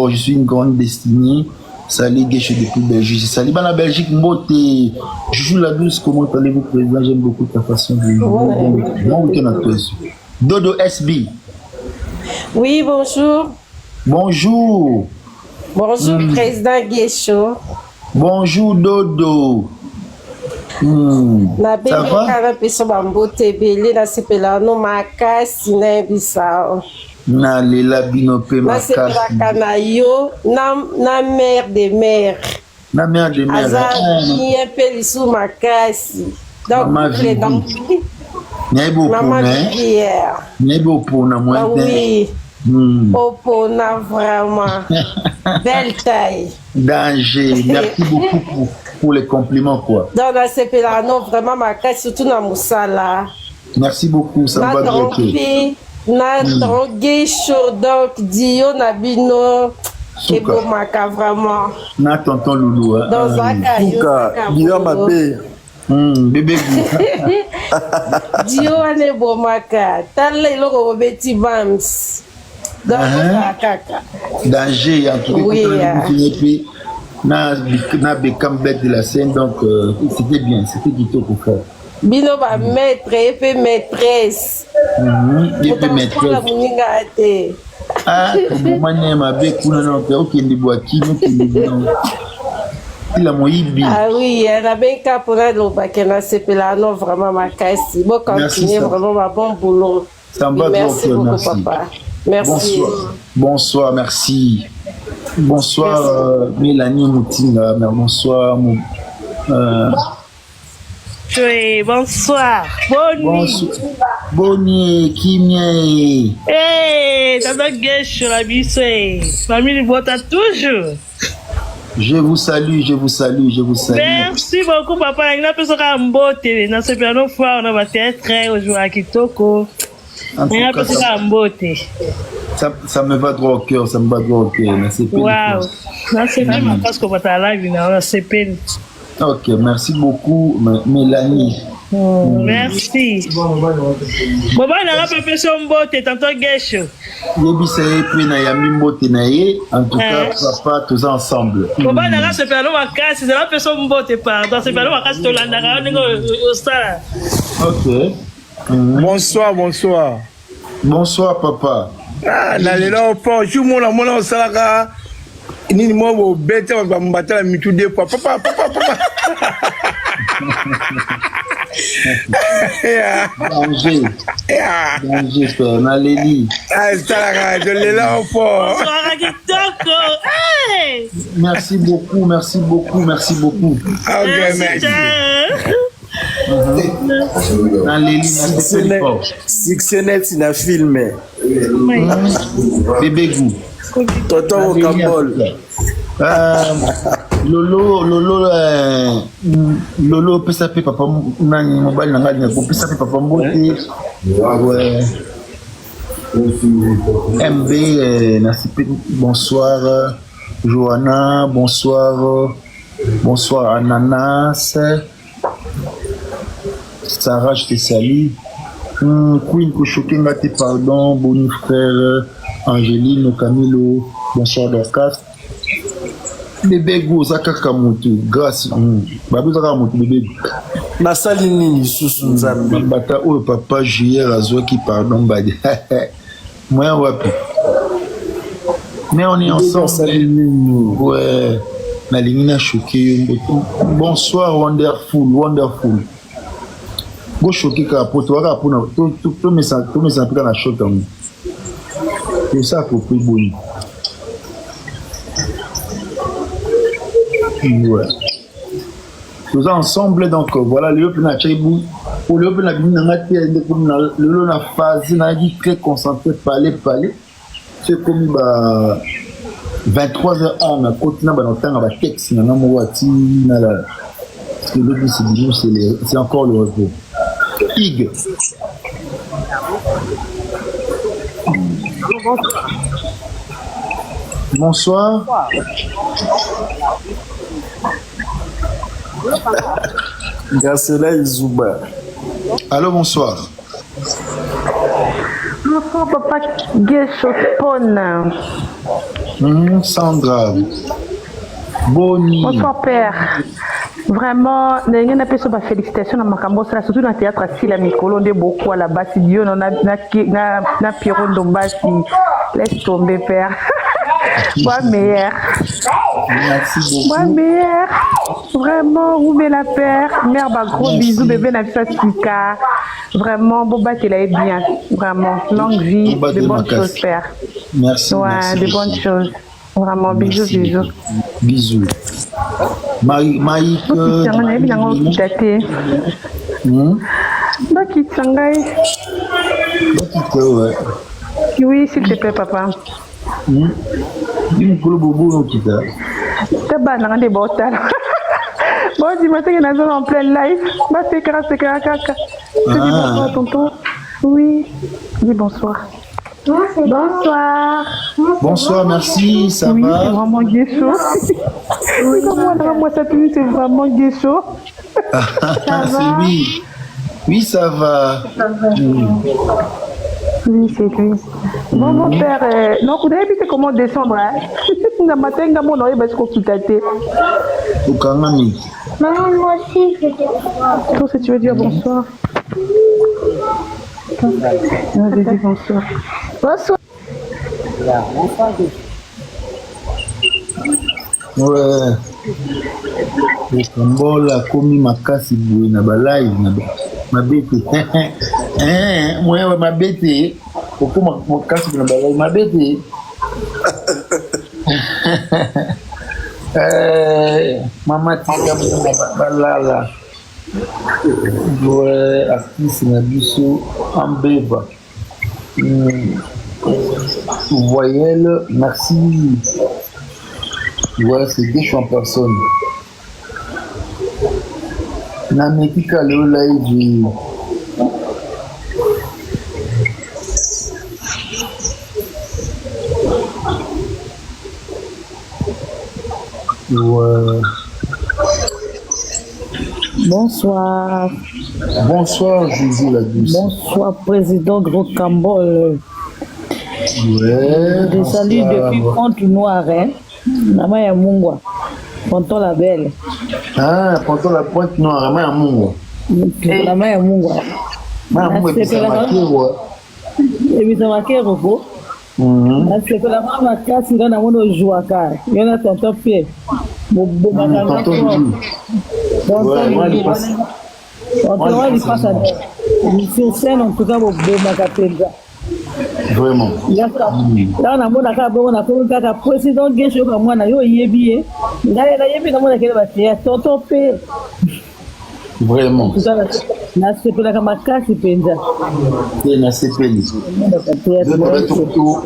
Je suis une grande destinée. Salut Descho depuis Belgique. Salut la Belgique, Mbote. Je joue la douce. Comment allez-vous, président? J'aime beaucoup ta façon de jouer. Bon week-end à tous. Dodo SB. Oui, bonjour. Bonjour. Bonjour, président Guécho. Bonjour, Dodo. Na bebe kana peso bambote bele na sepela no makasi na bisao. Na lela binope makasi. Na sepela kana yo na mère de mère. Na mère de mère. Azali epeli su makasi. Donc les dents. Maman Pierre. Nebo pour na moi. Oui. Opona vraiment. Belle taille. Danger. Merci beaucoup pour les compliments quoi. Dans la Cepelano vraiment ma casse surtout na musala. Merci beaucoup ça va bien. Na drogué chaud donc Dio na bino. Et bon maka vraiment. Na tonton Loulou hein. Dans un caillou. Dio ma paix. Bébé Dio ane bon maka. Tala iloko beti bams. Danger en tout cas. Oui. Na Beckham bête de la scène donc c'était bien, c'était du tout pour faire. Bino ba maître et puis maîtresse. Et puis maîtresse. Ah, comment ma bekuna non ok ndi boaki no kindi. Il a moyibi. Ah oui, elle a bien capable de bakena sepela non vraiment ma caisse. Bon continuer vraiment ma bon boulot. Ça me va merci beaucoup merci. Papa. Merci. Bonsoir, merci. Bonsoir Mélanie Moutinga, bonsoir Oui, bonsoir. Bonnie, Kimie. Hey, t'as Guécho la bise. Famille Bota toujours. Je vous salue. Merci beaucoup, papa. Il y a personne qui a un beau télé. Dans ce piano fois, on va être très au jour à Kitoko. Il y a personne qui a un beau télé. Ça me va droit au cœur, Waouh. Non, c'est vraiment parce qu'on va être live, c'est peine. Ok, merci beaucoup, Mélanie. Merci. Bon, on a pas son beauté, tantôt Guécho. En tout cas, papa, tous ensemble. Bon, on a se faire ma casse, c'est la personne beauté, pardon. C'est faire ma casse, ok. Bonsoir, papa. Ah, nalela opo chumona mona osalaka nini mo bete ba mbatala mitu de papa. Danger, frère, Naléli. Ah, salaka de lela opo. Bonsoir, Kitoko. Merci beaucoup, merci beaucoup, merci beaucoup. Ok, merci. Dans les lignes, Succès c'est un film. Bébé Gou. Tonton Cambol. Lolo pesa pe papa nani mobile na ngali ko pesa pe papa mbote. Ouais. MB Nasipe, bonsoir. Johanna, bonsoir. Bonsoir Ananas. Sarah, je te salue. Queen Koshokenga, pardon. Boni frère. Angéline, Camilo. Bonsoir Dorcas. Bébé Go, Zaka Kamotu. Grâce. Babou Zaka Kamotu, bébé. Nasali nini susu nzambe. Bata o papa Juillet Azo qui pardon badi. Moi wapi. Mais on est ensemble. Ouais. La ligne a choqué. Bonsoir wonderful, wonderful. Go choqué ka poto waka pona to me ça pika na choc tam. C'est ça pour plus bon. Ouais. Nous ensemble donc voilà le peuple na chaibu pour le peuple na bina ngati ende pour le na phase na dit très concentré parler c'est comme ba 23h na continent ba notanga ba texte na mwati na la parce que le c'est dit c'est encore le repos. Ig. Bonsoir. Gasela Izuba. Allô, bonsoir. Bonsoir, papa Guéchopone. Sandra. Boni. Bonsoir, père. Vraiment, il y a une félicitations à Makambo, surtout dans le théâtre à Sila Mikolo, de beaucoup à la base. Dieu, on a Pierrot Dombasi. Laisse tomber, père. Moi, meilleur. Merci beaucoup. Moi, meilleur. Vraiment, vous mettez la père. Mère, bah, gros bisous, bébé, Nafisa. Vraiment, Boba, tu l'as bien. Vraiment, longue vie, de bonnes choses, père. Merci. Ouais, merci, de bonnes choses. Vraiment, bisous, merci. bisous. Bisous. Maïk. Oui, s'il te plaît, papa. Bon, dis-moi que nous sommes en plein live. Bah, c'est caca. Bonsoir, tonton. Oui, dis bonsoir. Bonsoir. Bonsoir, merci, ça oui, va? C'est vraiment guécho. Oui, moi, ça finit, c'est vraiment guécho. C'est lui. Oui, ça va. Oui, c'est lui. Bon, mon père, non, vous avez vu comment descendre, hein? On a matin, on a eu parce qu'on quitte. Maman, moi aussi, je dis bonsoir. Si tu veux dire bonsoir. Vas-y, bonsoir. Bonsoir. Ouais. Le Cambol a commis ma casse na ba live ma bête. Moi ma bête. Pourquoi ma casse na ba live ma bête? Maman tika balala. Ouais, artiste na biso ambeba. Voyelle, merci. Ouais, c'est Guécho en personne. Nametika le live. Ouais. Bonsoir. Bonsoir, Jésus la douce. Bonsoir, président Gros Cambol. Ouais. Je salue depuis Pont Noir, hein. Nama ya Mungwa. Ponton la Belle. Ah, Ponton la Pointe Noire, Nama ya Mungwa. Nama ya Mungwa. Nama ya Mungwa, c'est marqué, et puis ça marqué, Robo. Parce que la maman casse, il y a un joueur. Il y a un tonton pied. Tonton il passe sur scène, en tout cas, Vraiment. Là, on a mon accord, on a comme un président qui est sur moi, on a eu yébié. Là, il y a yébié dans mon accord, il y a tonton P. Vraiment. Na sepela kama kasi penza. Na sepeli.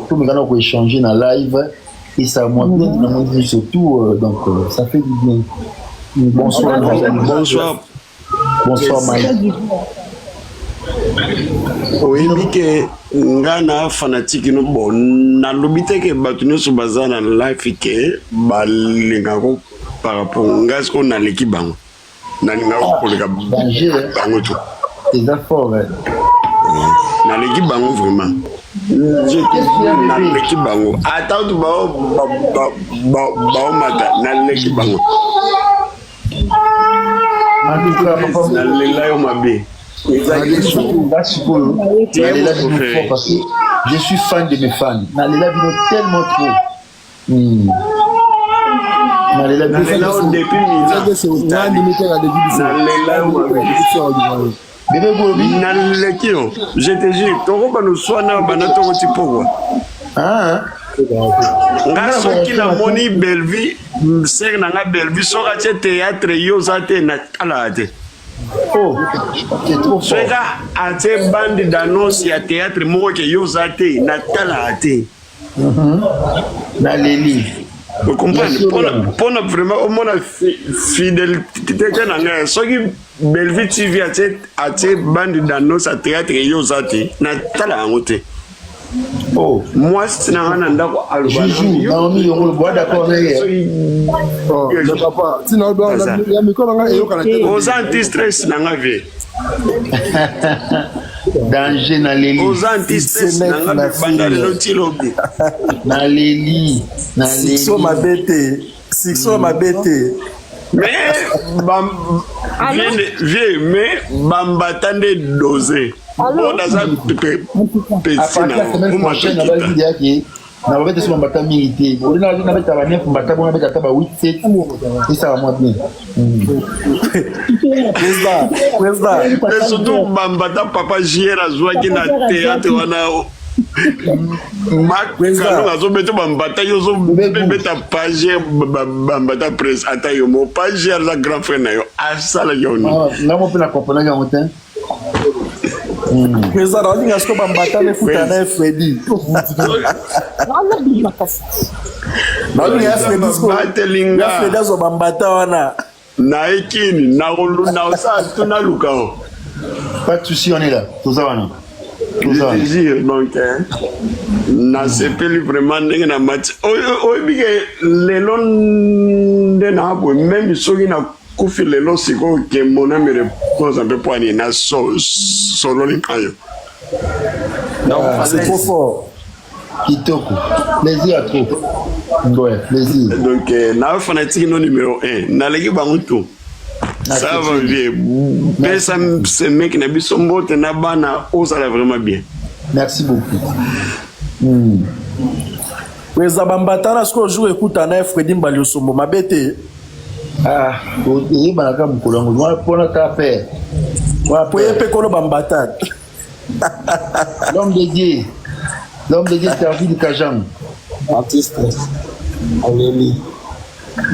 Tout me gana ko échanger na live et ça moi bien na mon surtout donc ça fait du bien. Bonsoir. Bonsoir. Bonsoir Mike. oyebi ke nga na fanatique no bon nalobi te ke bato nyonso baza na life ke balingako par rapport nga siko naleki bango nalingako koleka bango to naleki bango vraiment naleki bango ata oto baomata naleki bango nalela yo mabe. Je suis fan de mes fans. Nalela Bino tellement trop. Nalela Bino je te jure, toko bano swana banato ti pokwa. Nga soki na moni Bellevue, sek na nga Bellevue soka che théâtre yo zate na tala te. Oh, c'est trop fort. Soka ate bande d'annonce ya théâtre moko ke yo zate na tala te. Na leli. Vous comprenez? Pour vraiment au moins fidélité que na soki Bellevue TV ate bande d'annonce à théâtre yo zate na tala ngote. Oh, moi c'est na ndako alba. Naomi yongo bois d'accord avec. Oh, le papa, sinon doit la micro nga eyo kana te. Aux anti-stress na nga vie. Danger na leli. Aux anti-stress na nga banda le tilobi. Na leli, na leli. Sixo ma bête. Mais mais bambatande dosé. Alors, à partir de la semaine prochaine, on va dire que on va être sur Mbata milité. On va être à la neuf Mbata, on va être à 8, 7, et ça va moins bien. Et surtout, Mbata papa Jier a joué qui na théâtre, on a Marc Kano a zombé Mbata, yo zombé ta page Mbata presse, atayo mo page la grand frère na yo, a ça la yo. Non, on peut la comprendre en matin. Président, on dit que Bambata ne fout un Freddy. Pas de souci, on est là. Tout ça, on donc, na sepeli vraiment ndenge na match. Oyebi ke lelo nde na bo même soki na kufi lelo siko ke mon ami repose un peu poigné na solo linkayo. Non, c'est trop fort. Kitoko. Plaisir à trop. Ouais, plaisir. Donc, na fanatique non numéro 1. Na legi bango tout. Ça va bien. Mais ça ce mec na biso mbote na bana o ça va vraiment bien. Merci beaucoup. Président Bambata na sko joue écoute na Freddy Mbaliosombo mabete. Ah, il y a un peu de temps pour notre faire. Pour y aller Bambata. L'homme de Dieu, servi de Kajam. Artiste. Aléli.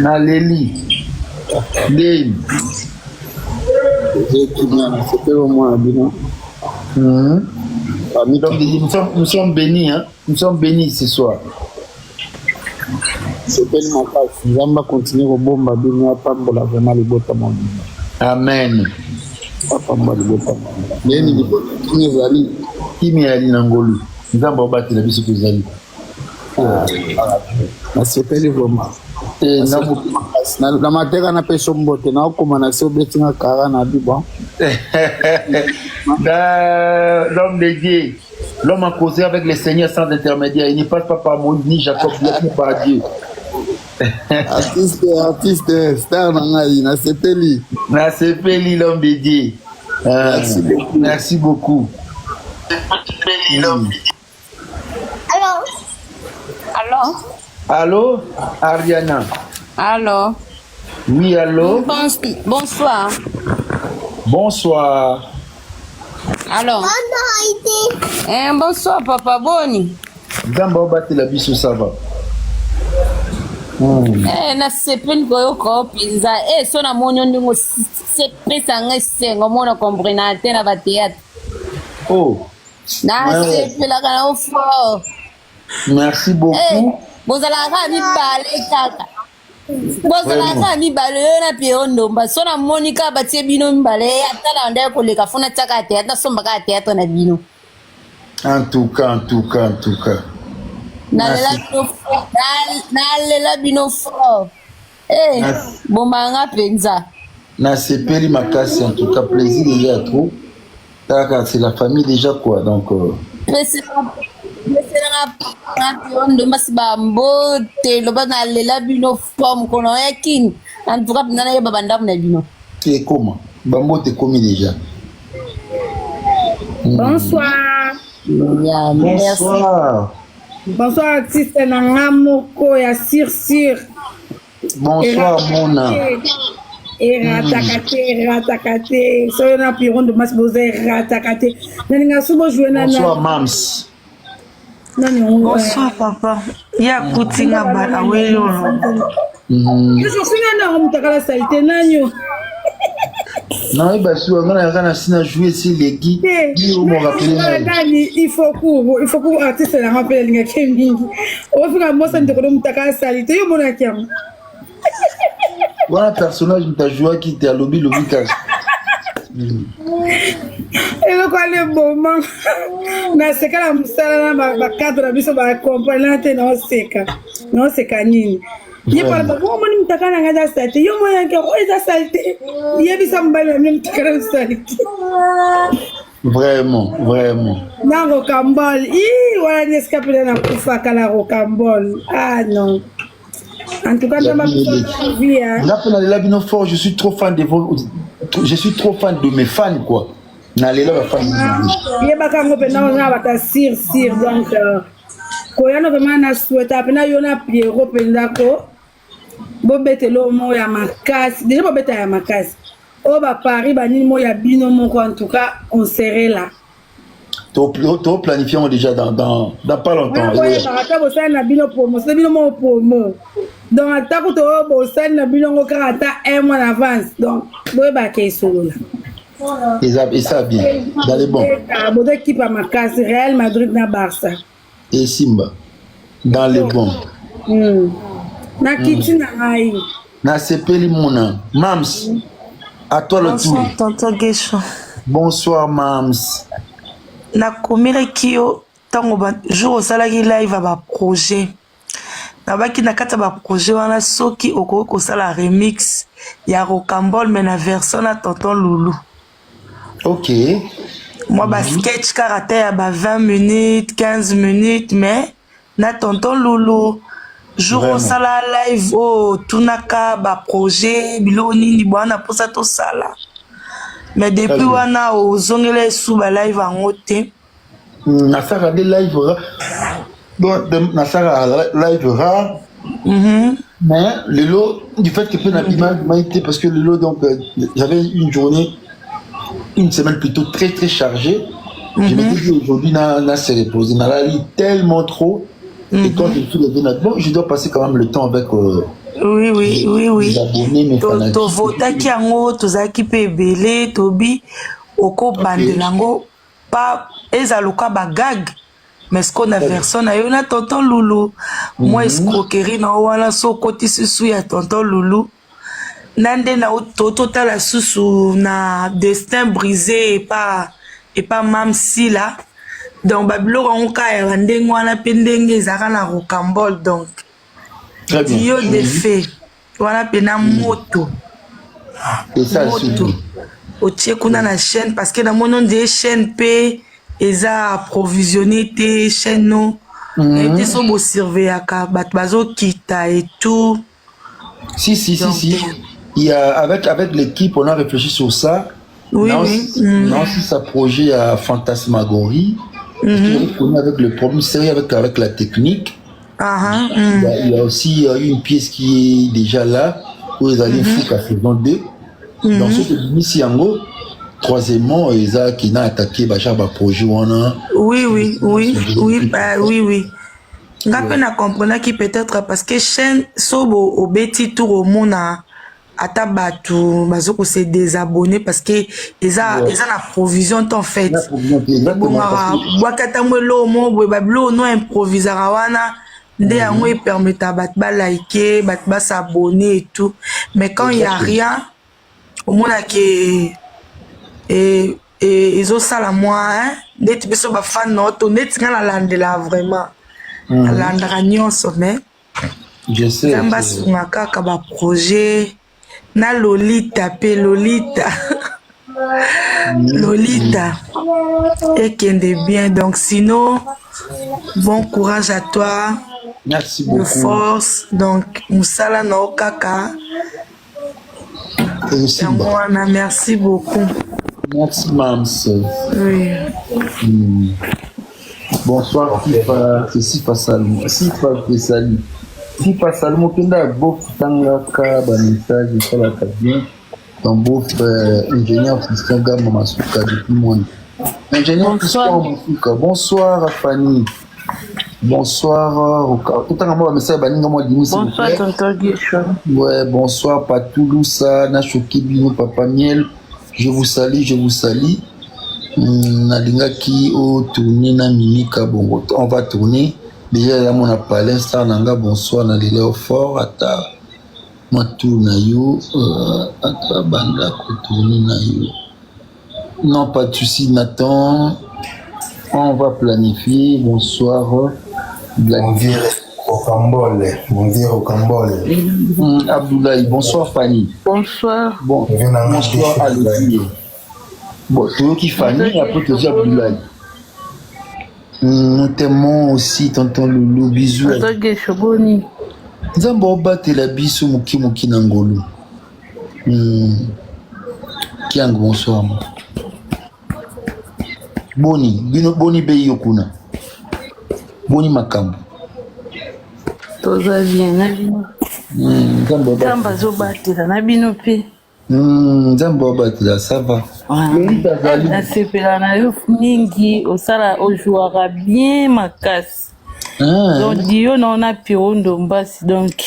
Naléli. Léim. C'était au moins Abino. Nous sommes bénis, hein. Nous sommes bénis ce soir. C'est tellement pas. On va continuer au bon babino à Pambola vraiment le beau tamon. Amen. Pambola le beau tamon. Yeni ni Kimi ali nangolu. Nzamba obati la biso tozali. Na sepeli vraiment. Na mateka na peso mbote na okoma na se obetinga kara na bibo. L'homme de Dieu. L'homme a causé avec le Seigneur sans intermédiaire. Il ne passe pas par Moïse ni Jacob, ni par Dieu. Artiste, star Nangaï, na sepeli. Na sepeli, l'homme de Dieu. Merci beaucoup. Allô, Ariana. Allô. Oui, allô. Bonsoir. Bonsoir. Alors. Bonsoir, papa Boni. Gamba battre la biso ça va. Na sepeni koyo ko pizza. So na monyo ndingo se pesa ngese ngomona comprena tena ba théâtre. Oh. Na sepela kana ofo. Merci beaucoup. Bozalaka mi balé kaka. Bozalaka mi balé na piondo mba so na Monica batie bino mi balé atala ndaya ko leka fona tsaka théâtre na somba ka théâtre na bino. En tout cas. Nalela bino fort. Bomanga penza. Na sepeli makasi en tout cas plaisir déjà trop. C'est la famille déjà quoi donc. Ndo masiba mbote loba nalela bino fort kono yakin. En tout cas nana ye babanda na bino. C'est comment? Bambote commis déjà. Bonsoir. Bonsoir. Bonsoir artiste Nangamoko ya Sir. Bonsoir Mona. Ratakate. So na piron de mas boze ratakate. Naninga subo jouer na. Bonsoir Mams. Bonsoir papa. Ya kutinga bala welo. Je suis na mutakala salite nanyo. Non, il va se jouer si les guides. Il faut que l'artiste la rappelle les Kembi. On fait un mot sans te connaître ta salité. Yo mon akiam. Voilà personnage qui t'a joué qui était à lobby car. Et le quoi le moment. Na seka la musala na cadre na biso ba comprendre non seka nini. Ye parle pas moi ni mtakana ngaza salité yo moya ke o eza salité ye bisa mbala ni mtakana salité vraiment na rocambole wala ni escapé na kufa kala rocambole non en tout cas dans ma vie là la bino fort je suis trop fan de mes fans quoi na lela ba fan ye baka ngope na bata sir donc koyano vraiment na souhaite apena yona Pierrot pendako bobetelo mo ya makasi déjà bobeta ya makasi o ba Paris ba nini mo ya bino moko en tout cas on serait là to planifions déjà dans pas longtemps ata bosala na bino promo c'est bino mo promo donc ata ko to bosala na bino ngo ata un mois en avance donc boyeba ke solo là et ça bien dans les bons bon équipe à makasi Real Madrid na Barça et Simba dans les bons na kiti na ngai na sepeli mona Mams à toi le tour tonton Gesho bonsoir Mams na komelaki yo tango ba jour osalaki live ba projet na baki na kata ba projet wana soki okoki kosala remix ya Rocambole mais na version na tonton Loulou. Ok. Moi ba sketch karaté ya ba 20 minutes 15 minutes mais na tonton Loulou jour osala live tunaka ba projet bilo nini bwana posa to sala mais depuis wana ozongela sous ba live en te na sara de live donc na sara live rare mais le lot du fait que peu na été parce que le lot donc j'avais une semaine plutôt très chargée. Je me dis aujourd'hui na se reposer na la lit tellement trop et quand je suis levé bon je dois passer quand même le temps avec oui les abonnés mes fans to votaki yango tozaki pe belé tobi oko bandelango pa ezaluka bagag mais ce qu'on a version na yo na tonton Loulou moi escroquerie na wana so koti susu ya tonton Loulou nande na totala susu na destin brisé et pas même si là donc babilo on ka ya ndenge wana pe ndenge ezaka na Rocambole donc dio de fait wana pe na moto et ça otie kuna na chaîne parce que na mono des chaînes pe eza approvisionné te chaîne non et so bo surveillaka bat bazo kita et tout si il y a avec l'équipe on a réfléchi sur ça. Oui. Non, si ça projet à Fantasmagorie, avec le problème sérieux avec la technique. Il y a aussi une pièce qui est déjà là, où ils allaient foutre à saison 2. Donc, ce que je dis ici en gros, Troisièmement, Eza qui n'a attaqué Bachaba projet. Oui. Ngapena comprendre qui peut-être parce que chaîne sobo au beti tour au monde ata batu bazoko se désabonner parce que eza na provision en fait bon wakata mwelo mo bwe bablo no improvisera wana nde yango e permettre bat ba liker bat ba s'abonner et tout mais quand il y a rien au monde que et ils ont ça la moi hein net biso ba fan no to net ngala landela vraiment landra nyonso mais je sais zamba sunga kaka ba projet na Lolita pe Lolita et qui est bien donc sinon bon courage à toi, merci beaucoup de force donc musala na okaka merci beaucoup, merci Mams. Oui. Bonsoir Sifa Salmo. Sifa Salmo kenda bof tanga ka ba message sala ka bien. Ton beau frère ingénieur Christian Gamba Masuka depuis monde. Ingénieur Christian Masuka. Bonsoir Fanny. Bonsoir tout le monde message baninga moi dimi. Bonsoir tonton Guichon. Ouais, bonsoir Patoulousa, Nachoki Bino Papa Miel. Je vous salue. Nalingaki au tourner na Mimika Bongo. On va tourner. Déjà là mon appelé star nanga bonsoir na lelo fort ata matu na yo ata banda ko tourner na yo. Non pas de souci Nathan. On va planifier. Bonsoir. Mon vieux Rocambole. Abdoulaye, bonsoir Fanny. Bonsoir. Bonsoir Alodi. Bon, toi qui Fanny, après tu dis Abdoulaye. Nous t'aimons aussi, tonton Loulou, bisous. Zambo bate la biso muki nangolo. Kiang, bonsoir. Boni beyo kuna. Boni makambo. Toza bien na bino. Zamba zo batela na bino pe. Zambo batela ça va. Na sepela na yo mingi osala ojouera bien makasi. Donc dio na ona pirondo mbasi donc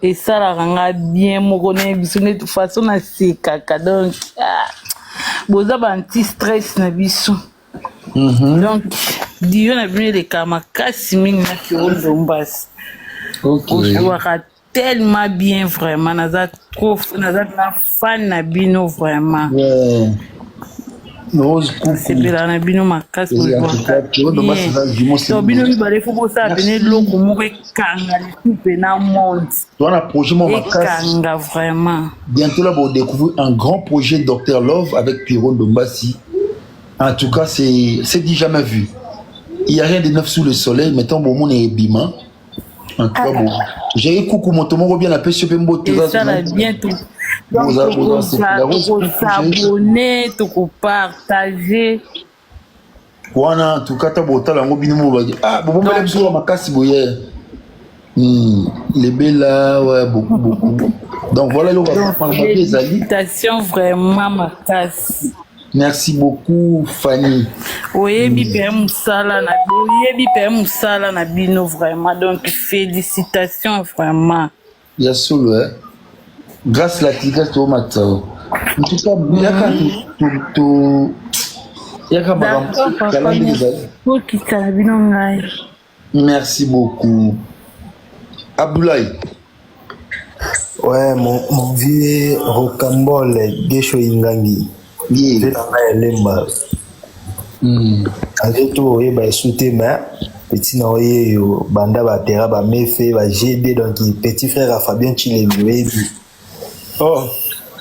esala ranga bien moko na biso ne de façon na sekaka donc boza ba anti stress na biso. Donc dio na bino le kamakasi mingi na pirondo mbasi. Ojouera tellement bien vraiment naza fan na bino vraiment. C'est bien na bino makasi bino mibale fo bosala pene loko moko ekanga lisupe na monde ekanga vraiment. Bientôt là vous découvrir un grand projet Dr Love avec Pierrot Ndombasi. En tout cas c'est dit jamais vu. Il n'y a rien de neuf sous le soleil. Mettons bon monde est bima. En tout cas bon. J'ai coucou mon tomo bien la pêche sur Pembo. Ça va bientôt. S'abonner, tout partager. Wana en tout cas ta bota la ngobino ba bon même sur makasi boye. Les bella ouais beaucoup. Donc voilà le va prendre les invitation vraiment makasi. Merci beaucoup Fanny. Oui, bipé musala na bino vraiment donc félicitations vraiment. Bien sûr ouais. Grâce la tigresse au matin. En tout cas, merci beaucoup. Abdoulaye. Ouais, mon vieux Rocambole, Gesho Ingangi. C'est la lemba. Avec tout, il va sauter, mais petit noyer, banda batera, ba mefe, ba GD, donc petit frère à Fabien Chilemi. Oh,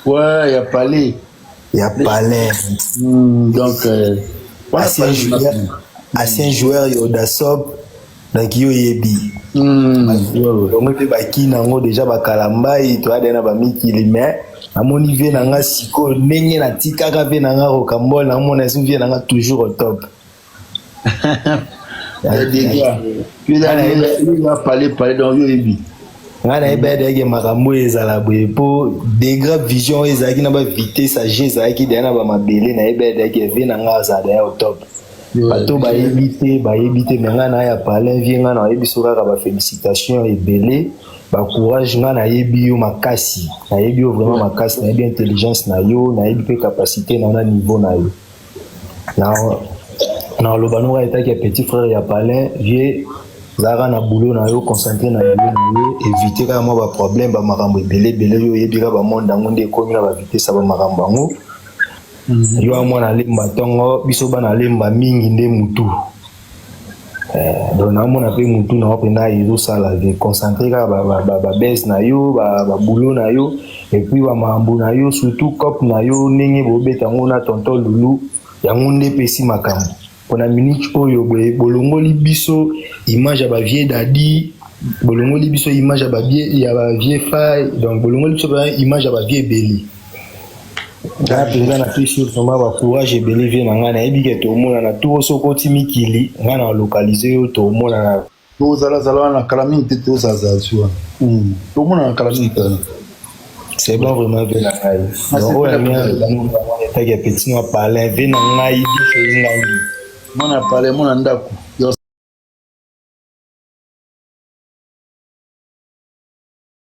ouais, il y a Palais. Donc, ancien joueur, Yodasob, donc Yoyebi. Donc, il y a déjà Bakalamba, il y a Bamiki, mais à mon niveau, il y a Siko, Nenye, na Tika, il y a Rocambole, il y a toujours au top. Des gars, il y a Palais dans Yoyebi. ngana ebede ke makambo ezala boye po des graves visions ezaki na ba vitesse age ezaki dana ba mabele na ebede ke vina ngaza da au top bato ba ebite mais ngana ya parler vie ngana ebiso kaka ba félicitations ebele ba courage ngana yebi yo makasi na yebi yo vraiment makasi na yebi intelligence na yo na yebi pe capacité na niveau na yo na lo bano ka etaki petit frère ya parler vie zara na boulot na yo concentré na boulot na yo éviter ka mo ba problème ba makambo ebele yo yebika ba monde ngo nde komi na ba vitesse ba makambo ngo yo amona lemba tongo biso bana lemba mingi nde mutu donc na mona pe mutu na opena yo sala de concentré ka ba baisse na yo ba boulot na yo et puis ba makambo na yo surtout cop na yo ndenge bobeta ngo na tonton Lulu yango nde pesi makambo pona minute oyo bolongoli biso image ya ba vieux dadi bolongoli biso image ya ba vieux faille donc bolongoli biso image ya ba vieux beli na penza na plus sur soma ba courage ebele vie na ngana ebike to mona na tout soko timikili ngana localiser yo to mona na to zala na kalamini to zaza suwa to mona na kalamini kana c'est bon vraiment bien la caille donc on a petit no parler vie na ngai di mona parler mona ndako